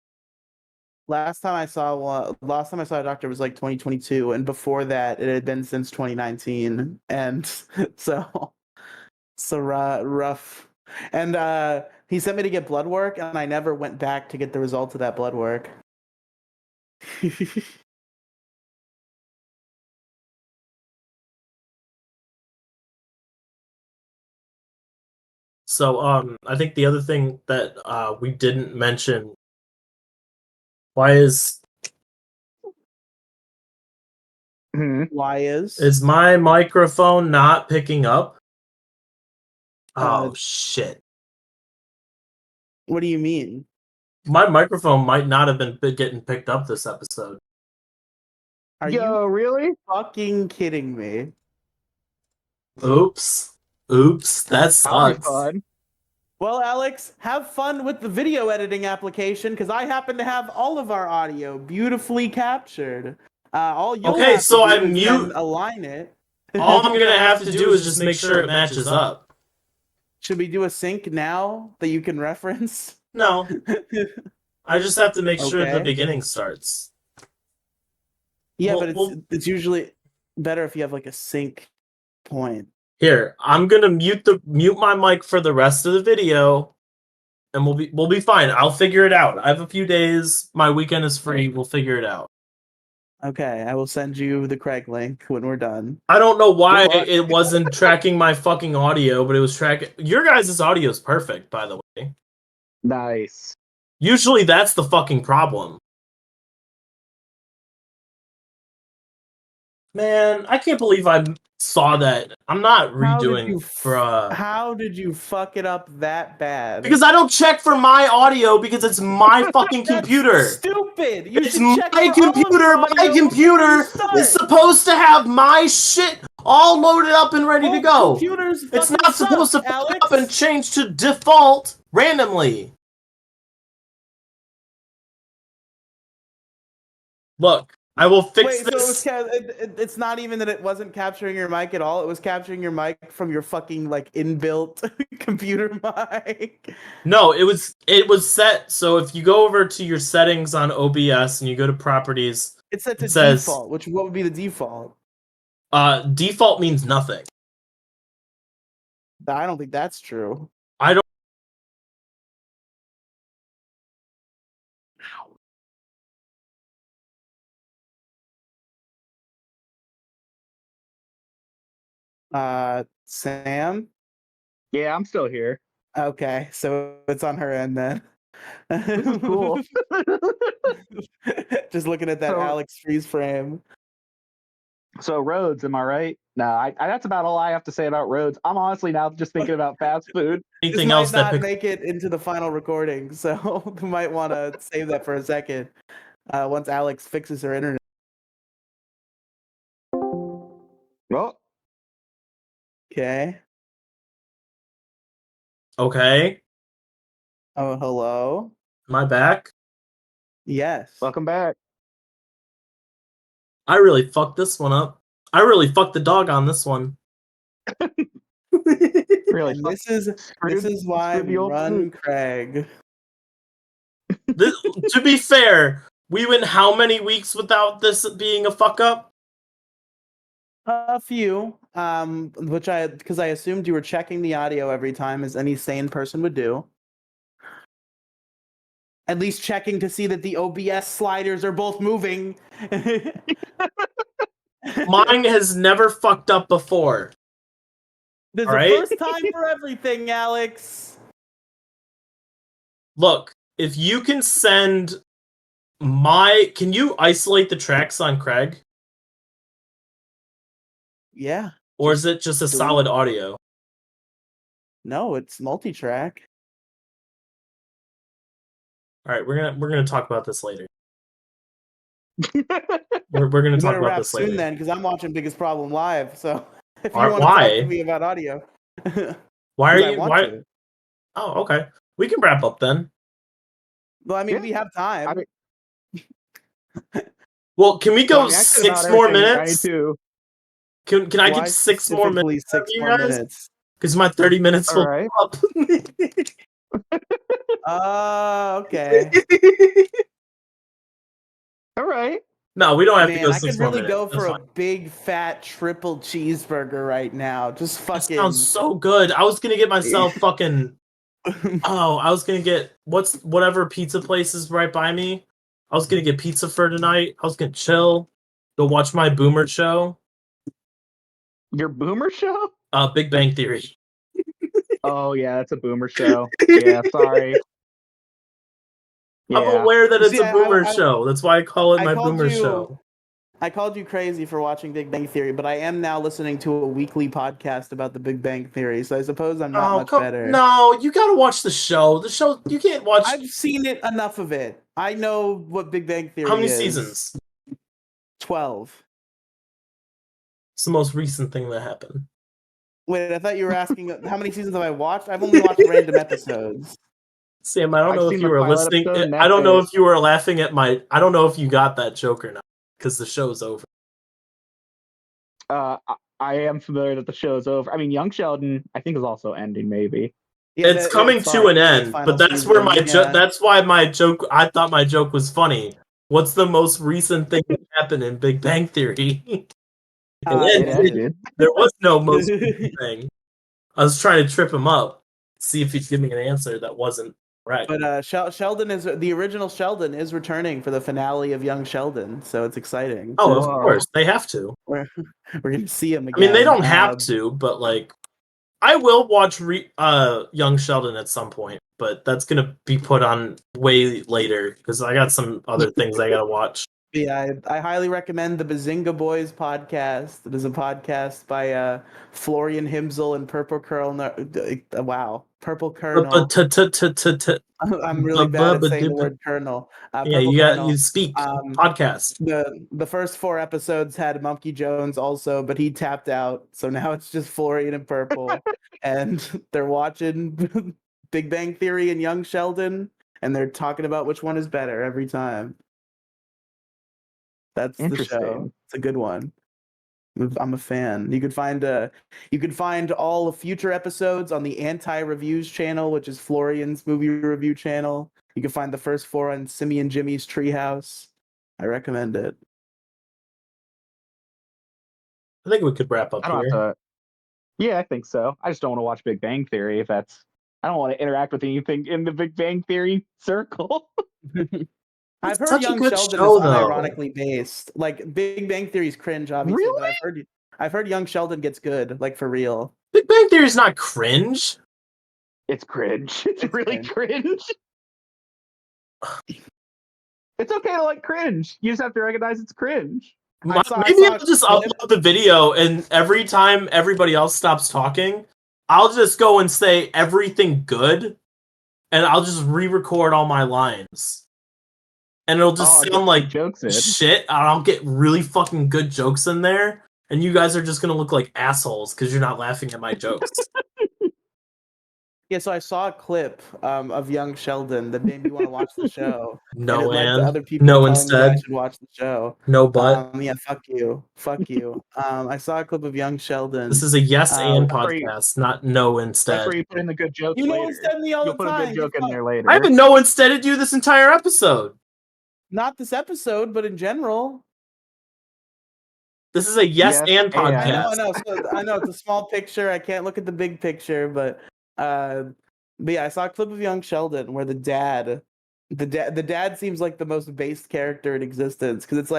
Last time I saw a doctor was like 2022, and before that, it had been since 2019, and so rough. And he sent me to get blood work, and I never went back to get the results of that blood work. So, I think the other thing that we didn't mention, why is my microphone not picking up? Oh shit! What do you mean? My microphone might not have been getting picked up this episode. Are Yo, you really? fucking kidding me? Oops, that That'll be sucks. fun. Well, Alex, have fun with the video editing application because I happen to have all of our audio beautifully captured. All you'll Okay, have so to do I is mute- then align it. All I'm gonna have to do is just make sure it matches up. Should we do a sync now that you can reference? No, I just have to make sure the Okay. beginning starts. Yeah, Well, but it's usually better if you have like a sync point. Here, I'm gonna mute my mic for the rest of the video, and we'll be fine. I'll figure it out. I have a few days. My weekend is free. We'll figure it out. Okay, I will send you the Craig link when we're done. I don't know why Good luck. it wasn't tracking my fucking audio, but it was tracking. Your guys' audio is perfect, by the way. Nice. Usually that's the fucking problem. Man, I can't believe I saw that. I'm not redoing How did you fuck it up that bad? because I don't check for my audio because it's my fucking That's computer. Stupid. It's my computer. My computer is supposed to have my shit all loaded up and ready to go. It's not supposed to fuck up and change to default randomly. Look, I will fix this. So it's not even that it wasn't capturing your mic at all. It was capturing your mic from your fucking like inbuilt computer mic. No, it was set. So if you go over to your settings on OBS and you go to properties, it's set to says, default. What would be the default? Default means nothing. I don't think that's true. I don't. Sam? Yeah, I'm still here. Okay, so it's on her end then. This is cool. Just looking at that Alex freeze frame. So roads, am I right? No, that's about all I have to say about roads. I'm honestly now just thinking about fast food. Anything this else might not make it into the final recording, so we might want to save that for a second. Once Alex fixes her internet. Well, Okay. Okay. Oh, hello. Am I back? Yes. Welcome back. I really fucked this one up. I really fucked the dog on this one. Really. And this is why we run Craig. To be fair, we went how many weeks without this being a fuck up? A few, because I assumed you were checking the audio every time, as any sane person would do. At least checking to see that the OBS sliders are both moving. Mine has never fucked up before. There's All a right? first time for everything, Alex. Look, if you can send can you isolate the tracks on Craig? Yeah. Or is it just a solid audio? No, it's multi-track. All right, we're gonna talk about this later. we're gonna talk about this later. Soon then, because I'm watching Biggest Problem live. So if you All right, want to talk why? to me about audio, Why are 'cause I you? want Why? to. Oh, okay. We can wrap up then. Well, I mean, Yeah. we have time. I mean- Well, can we go Well, I mean, actually, 6 about more everything, minutes? I do. Can I Why get 6 more specifically minutes? 6 more minutes? Because my 30 minutes will All right. up. Okay. All right. No, we don't have to Man, go I 6 could more really minutes. go That's for a fine. big fat triple cheeseburger right now. Just That fucking. sounds so good. I was gonna get myself fucking. Oh, I was gonna get whatever pizza place is right by me. I was gonna get pizza for tonight. I was gonna chill, go watch my Boomer show. Your Boomer show? Big Bang Theory. Oh yeah, that's a Boomer show. Yeah, sorry. I'm Yeah. aware that it's See, a Boomer show. That's why I call it I my called Boomer you- show. I called you crazy for watching Big Bang Theory, but I am now listening to a weekly podcast about the Big Bang Theory, so I suppose I'm not much better. No, you gotta watch the show. The show, you can't watch. I've seen it enough of it. I know what Big Bang Theory is. How many seasons? 12. It's the most recent thing that happened. Wait, I thought you were asking how many seasons have I watched? I've only watched random episodes. Sam, I don't I've know if seen you the were pilot listening. episode, and I don't that's know it. if you were laughing at my. I don't know if you got that joke or not, because the show's over. I am familiar that the show's over. I mean, Young Sheldon, I think, is also ending. Maybe. Yeah, It's coming to an end, but that's where my joke. That's why my joke. I thought my joke was funny. What's the most recent thing that happened in Big Bang Theory? It ended. There was no most recent thing. I was trying to trip him up, see if he'd give me an answer that wasn't correct. But Sheldon is the original Sheldon is returning for the finale of Young Sheldon, so it's exciting. Oh, Wow. of course, they have to. We're gonna see him I again. mean, they don't have to, but like, I will watch Young Sheldon at some point, but that's gonna be put on way later because I got some other things I gotta watch. Yeah, I highly recommend the Bazinga Boys podcast. It is a podcast by Florian Himsel and Purple Colonel. Wow, Purple Colonel. I'm really bad at saying the word Colonel. Yeah, you speak podcast. The first 4 episodes had Monkey Jones also, but he tapped out, so now it's just Florian and Purple, and they're watching Big Bang Theory and Young Sheldon, and they're talking about which one is better every time. That's the show. It's a good one. I'm a fan. You could find all future episodes on the Anti Reviews channel, which is Florian's movie review channel. You can find the first 4 on Simi and Jimmy's Treehouse. I recommend it. I think we could wrap up here. Yeah, I think so. I just don't want to watch Big Bang Theory I don't want to interact with anything in the Big Bang Theory circle. I've heard such a Young good Sheldon show, is though. unironically based. Like Big Bang Theory's cringe, obviously, Really? but I've heard Young Sheldon gets good, like for real. Big Bang Theory is not cringe. It's cringe. It's really cringe. It's okay to like cringe. You just have to recognize it's cringe. Maybe I'll just upload the video, and every time everybody else stops talking, I'll just go and say everything good, and I'll just re-record all my lines. And it'll just sound like jokes shit, and I'll get really fucking good jokes in there, and you guys are just gonna look like assholes because you're not laughing at my jokes. Yeah, so I saw a clip of young Sheldon that made me want to watch the show. And it No, led to and other people no telling me that I instead. should watch the show. No, but Yeah, fuck you. Fuck you. I saw a clip of young Sheldon. this is a yes and That's where you- podcast, not no That's instead. where you put in the good jokes You know later. instead me all You'll the put a time. good joke you in fuck. there later. I haven't no insteaded you this entire episode. Not this episode, but in general. This is a yes and I podcast. know. So I know it's a small picture. I can't look at the big picture, but yeah, I saw a clip of young Sheldon where the dad seems like the most based character in existence because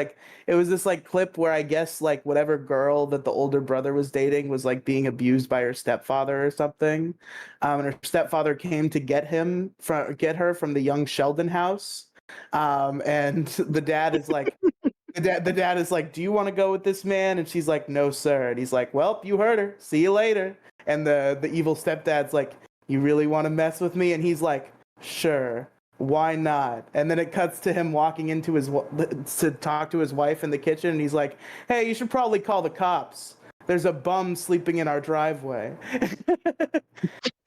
it was this like clip where I guess like whatever girl that the older brother was dating was like being abused by her stepfather or something, and her stepfather came to get her from the young Sheldon house, and the dad is like. The dad is like, "Do you want to go with this man?" And she's like, "No, sir." And he's like, "Well, you heard her. See you later." And the evil stepdad's like, "You really want to mess with me?" And he's like, "Sure. Why not?" And then it cuts to him walking into to talk to his wife in the kitchen, and he's like, "Hey, you should probably call the cops. There's a bum sleeping in our driveway."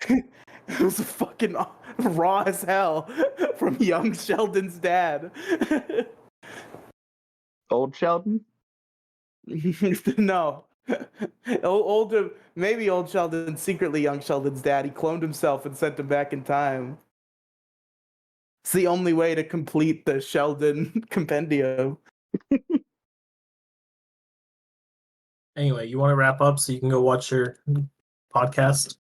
It was fucking raw as hell from young Sheldon's dad. Old Sheldon? No. Older, maybe old Sheldon, secretly young Sheldon's dad. He cloned himself and sent him back in time. It's the only way to complete the Sheldon compendium. Anyway, you want to wrap up so you can go watch your podcast?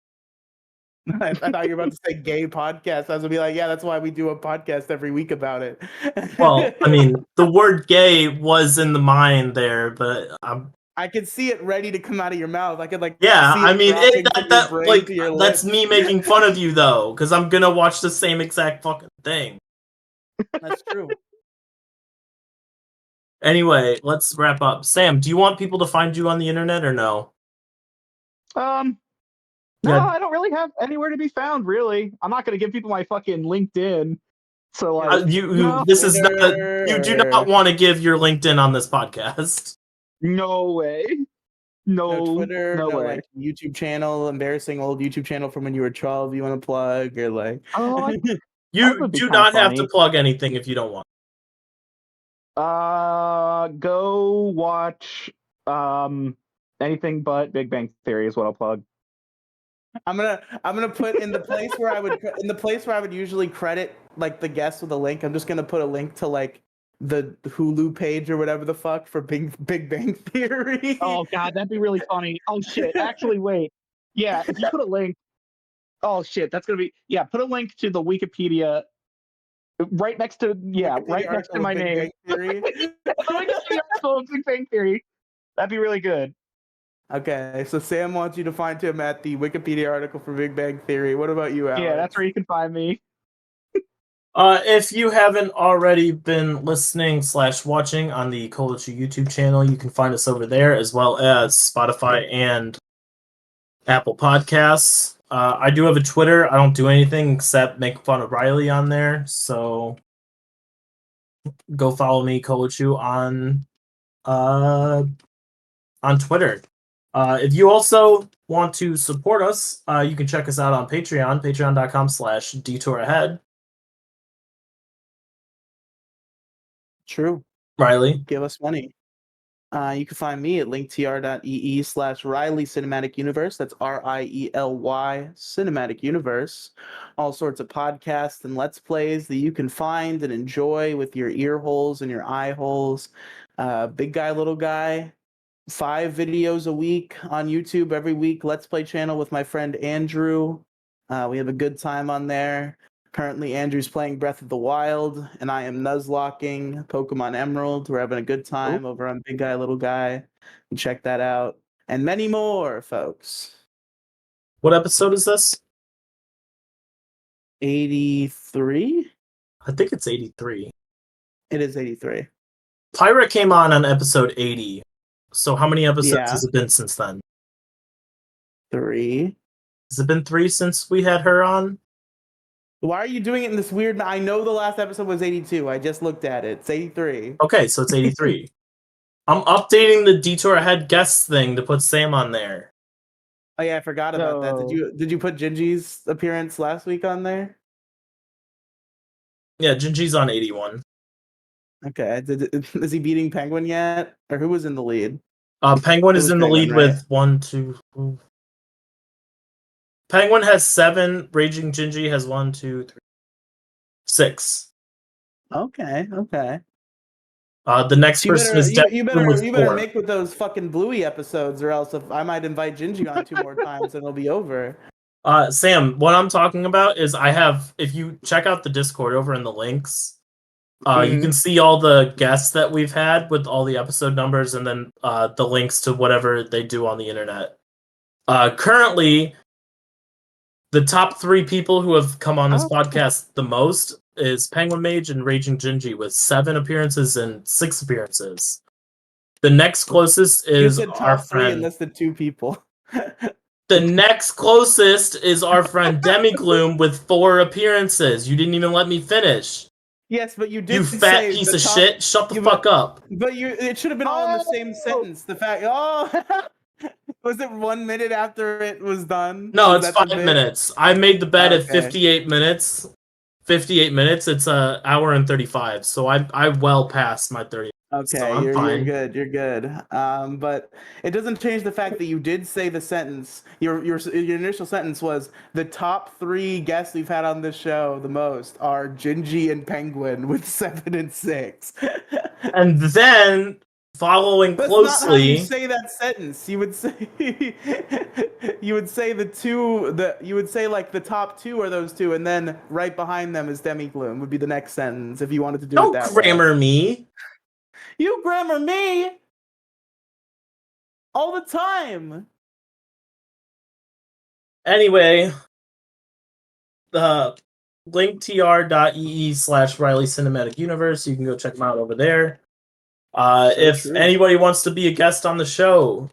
I thought you were about to say gay podcast. I was gonna be like, yeah, that's why we do a podcast every week about it. Well, I mean, the word gay was in the mind there, but I could see it ready to come out of your mouth. I could yeah, see I mean, dropping from your brain like to your that's lips. me making fun of you though, because I'm gonna watch the same exact fucking thing. That's true. Anyway, let's wrap up. Sam, do you want people to find you on the internet or no? No, Yeah. I don't really have anywhere to be found. Really, I'm not going to give people my fucking LinkedIn. So like, This is not. You do not want to give your LinkedIn on this podcast. No way. No Twitter, no way. like YouTube channel, embarrassing old YouTube channel from when you were 12 you want to plug, or like Oh, you do not have to plug anything if you don't want. Go watch anything but Big Bang Theory is what I'll plug. I'm gonna put in the place where I would usually credit like the guest with a link. I'm just gonna put a link to like the Hulu page or whatever the fuck for Big Bang Theory. Oh god, that'd be really funny. Oh shit, actually wait. Yeah, if you put a link. Oh shit, that's gonna be put a link to the Wikipedia right next to right next to my name. Big Bang Theory. That'd be really good. Okay, so Sam wants you to find him at the Wikipedia article for Big Bang Theory. What about you, Alex? Yeah, that's where you can find me. If you haven't already been listening / watching on the Kolichu YouTube channel, you can find us over there, as well as Spotify and Apple Podcasts. I do have a Twitter. I don't do anything except make fun of Riely on there, so go follow me, Kolichu, on Twitter. If you also want to support us, you can check us out on Patreon, patreon.com/detourahead. True. Riely. Give us money. You can find me at linktr.ee/Riely Cinematic Universe. That's Riely Cinematic Universe. All sorts of podcasts and Let's Plays that you can find and enjoy with your ear holes and your eye holes. Big Guy, Little Guy. 5 videos a week on YouTube every week. Let's Play channel with my friend Andrew. We have a good time on there. Currently, Andrew's playing Breath of the Wild, and I am nuzlocking Pokemon Emerald. We're having a good time over on Big Guy, Little Guy. Check that out. And many more, folks. What episode is this? 83? I think it's 83. It is 83. Pyra came on episode 80. So how many episodes has it been since then? 3. Has it been 3 since we had her on? Why are you doing it in this weird... I know the last episode was 82. I just looked at it. It's 83. Okay, so it's 83. I'm updating the Detour Ahead guests thing to put Sam on there. Oh yeah, I forgot about that. So- Did you put Gingy's appearance last week on there? Yeah, Jinji's on 81. Okay. Is he beating Penguin yet? Or who was in the lead? Penguin It is was in the Penguin, lead right? with 1, 2. Penguin has 7. Raging Gingy has 1, 2, 3, 6. Okay. The next You person better is you Devin with better 4. make with those fucking Bluey episodes, or else if I might invite Gingy on 2 more times and it'll be over. Sam, what I'm talking about is if you check out the Discord over in the links, you can see all the guests that we've had with all the episode numbers and then the links to whatever they do on the internet. Currently, the top 3 people who have come on this podcast the most is Penguin Mage and Raging Gingy with 7 appearances and 6 appearances. The next closest You is said our top 3 and friend. listed 2 people. The next closest is our friend Demigloom with 4 appearances. You didn't even let me finish. Yes, but you did You fat say piece the of top, shit. Shut the fuck up. But it should have been all in the same sentence. The fact was it 1 minute after it was done? No, Was it's that the 5 bit? minutes. I made the bet at Okay. 58 minutes. 58 minutes. It's a hour and 35. So I well passed my 30. Okay, So I'm you're fine. good. You're good. But it doesn't change the fact that you did say the sentence. Your initial sentence was the top 3 guests we've had on this show the most are Gingy and Penguin with 7 and 6. And then following That's closely. not how you say that sentence. You would say you would say you would say like the top 2 are those 2, and then right behind them is Demigloom would be the next sentence if you wanted to do Don't it that grammar way. me. You grammar me all the time. Anyway, the linktr.ee/Riely Cinematic Universe. You can go check them out over there. If anybody wants to be a guest on the show,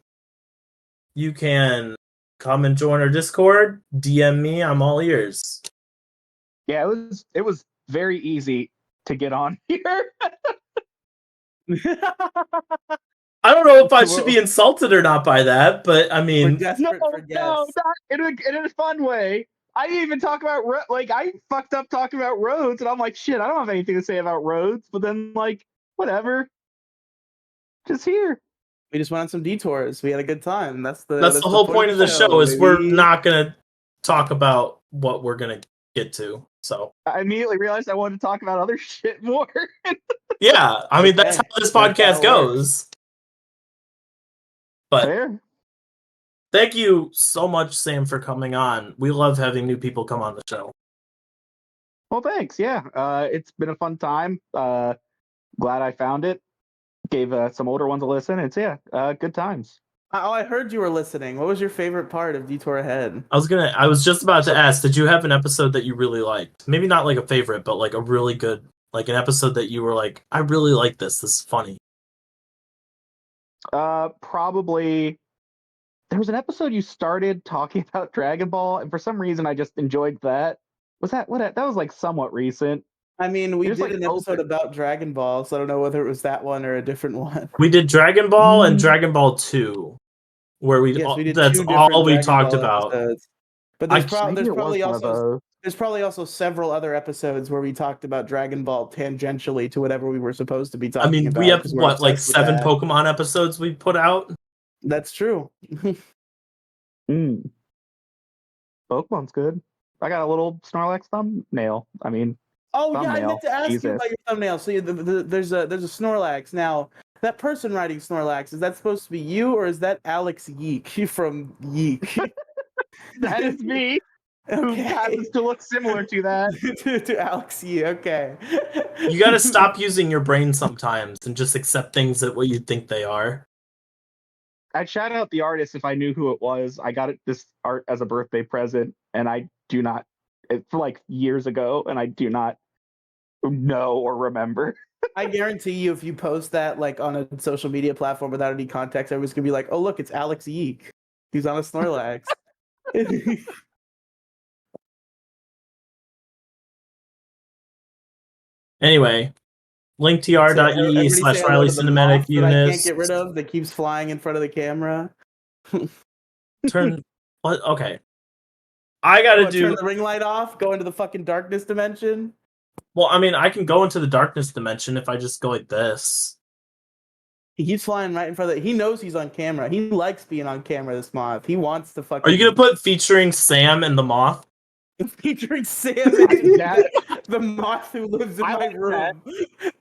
you can come and join our Discord. DM me. I'm all ears. Yeah, it was very easy to get on here. I don't know if I should be insulted or not by that, but I mean, We're desperate for guests. Not in a fun way. I didn't even talk about I fucked up talking about roads, and I'm like, shit, I don't have anything to say about roads. But then, like, whatever, just here. We just went on some detours. We had a good time. That's the whole point of the show is baby. we're not gonna talk about what we're gonna get to. So I immediately realized I wanted to talk about other shit more. yeah, I mean that's how this podcast goes. But fair. Thank you so much, Sam, for coming on. We love having new people come on the show. Well, thanks. Yeah, it's been a fun time. Glad I found it. Gave some older ones a listen. It's good times. Oh, I heard you were listening. What was your favorite part of Detour Ahead? I was just about to ask, did you have an episode that you really liked? Maybe not like a favorite, but like a really good, like an episode that you were like, I really like this. This is funny. Probably there was an episode you started talking about Dragon Ball, and for some reason I just enjoyed that. Was that what? That was like somewhat recent. I mean, we did like an episode about Dragon Ball, so I don't know whether it was that one or a different one. We did Dragon Ball and Dragon Ball 2, where we did that's 2 all we Dragon talked Ball about. episodes. But there's probably also several other episodes where we talked about Dragon Ball tangentially to whatever we were supposed to be talking about. We have what, like 7 Pokemon episodes we put out? That's true. Pokemon's good. I got a little Snorlax thumbnail. I mean, oh thumbnail. Yeah, I meant to ask you about your thumbnail. So there's a Snorlax. Now, that person writing Snorlax, is that supposed to be you, or is that Alex Yeek from Yeek? That is me. Okay. Who happens to look similar to that. to Alex Yeek, okay. You gotta stop using your brain sometimes and just accept things at what you think they are. I'd shout out the artist if I knew who it was. I got this art as a birthday present, and I do not, for like years ago, and I do not know or remember. I guarantee you, if you post that like on a social media platform without any context, everyone's gonna be like, "Oh, look, it's Alex Yeek. He's on a Snorlax." Anyway, linktr.ee/Riely Cinematic Units. I can't get rid of that keeps flying in front of the camera. Turn What? Okay. I gotta turn the ring light off, go into the fucking darkness dimension. Well, I mean, I can go into the darkness dimension if I just go like this. He keeps flying right in front of it. He knows he's on camera. He likes being on camera, this Moth. He wants to fucking... Are you gonna put featuring Sam and the Moth? Featuring Sam and the Moth who lives in my room.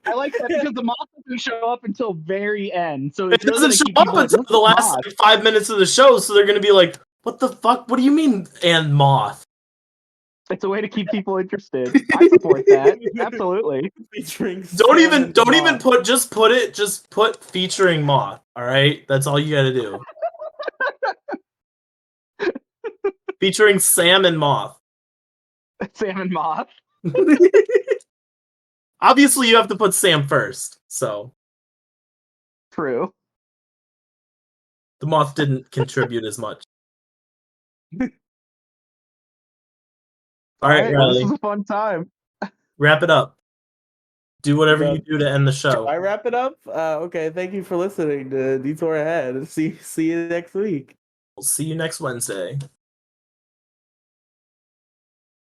I like that because the Moth doesn't show up until very end. So it doesn't show up until the last like, 5 minutes of the show, so they're gonna be like, what the fuck? What do you mean, and Moth? It's a way to keep people interested. I support that. Absolutely. Don't even put featuring Moth. All right, that's all you gotta do. Featuring Sam and Moth. Sam and Moth. Obviously, you have to put Sam first. So true. The Moth didn't contribute as much. All right, Riely. This was a fun time. Wrap it up. Do whatever you do to end the show. I wrap it up. Okay, thank you for listening to Detour Ahead. See you next week. We'll see you next Wednesday.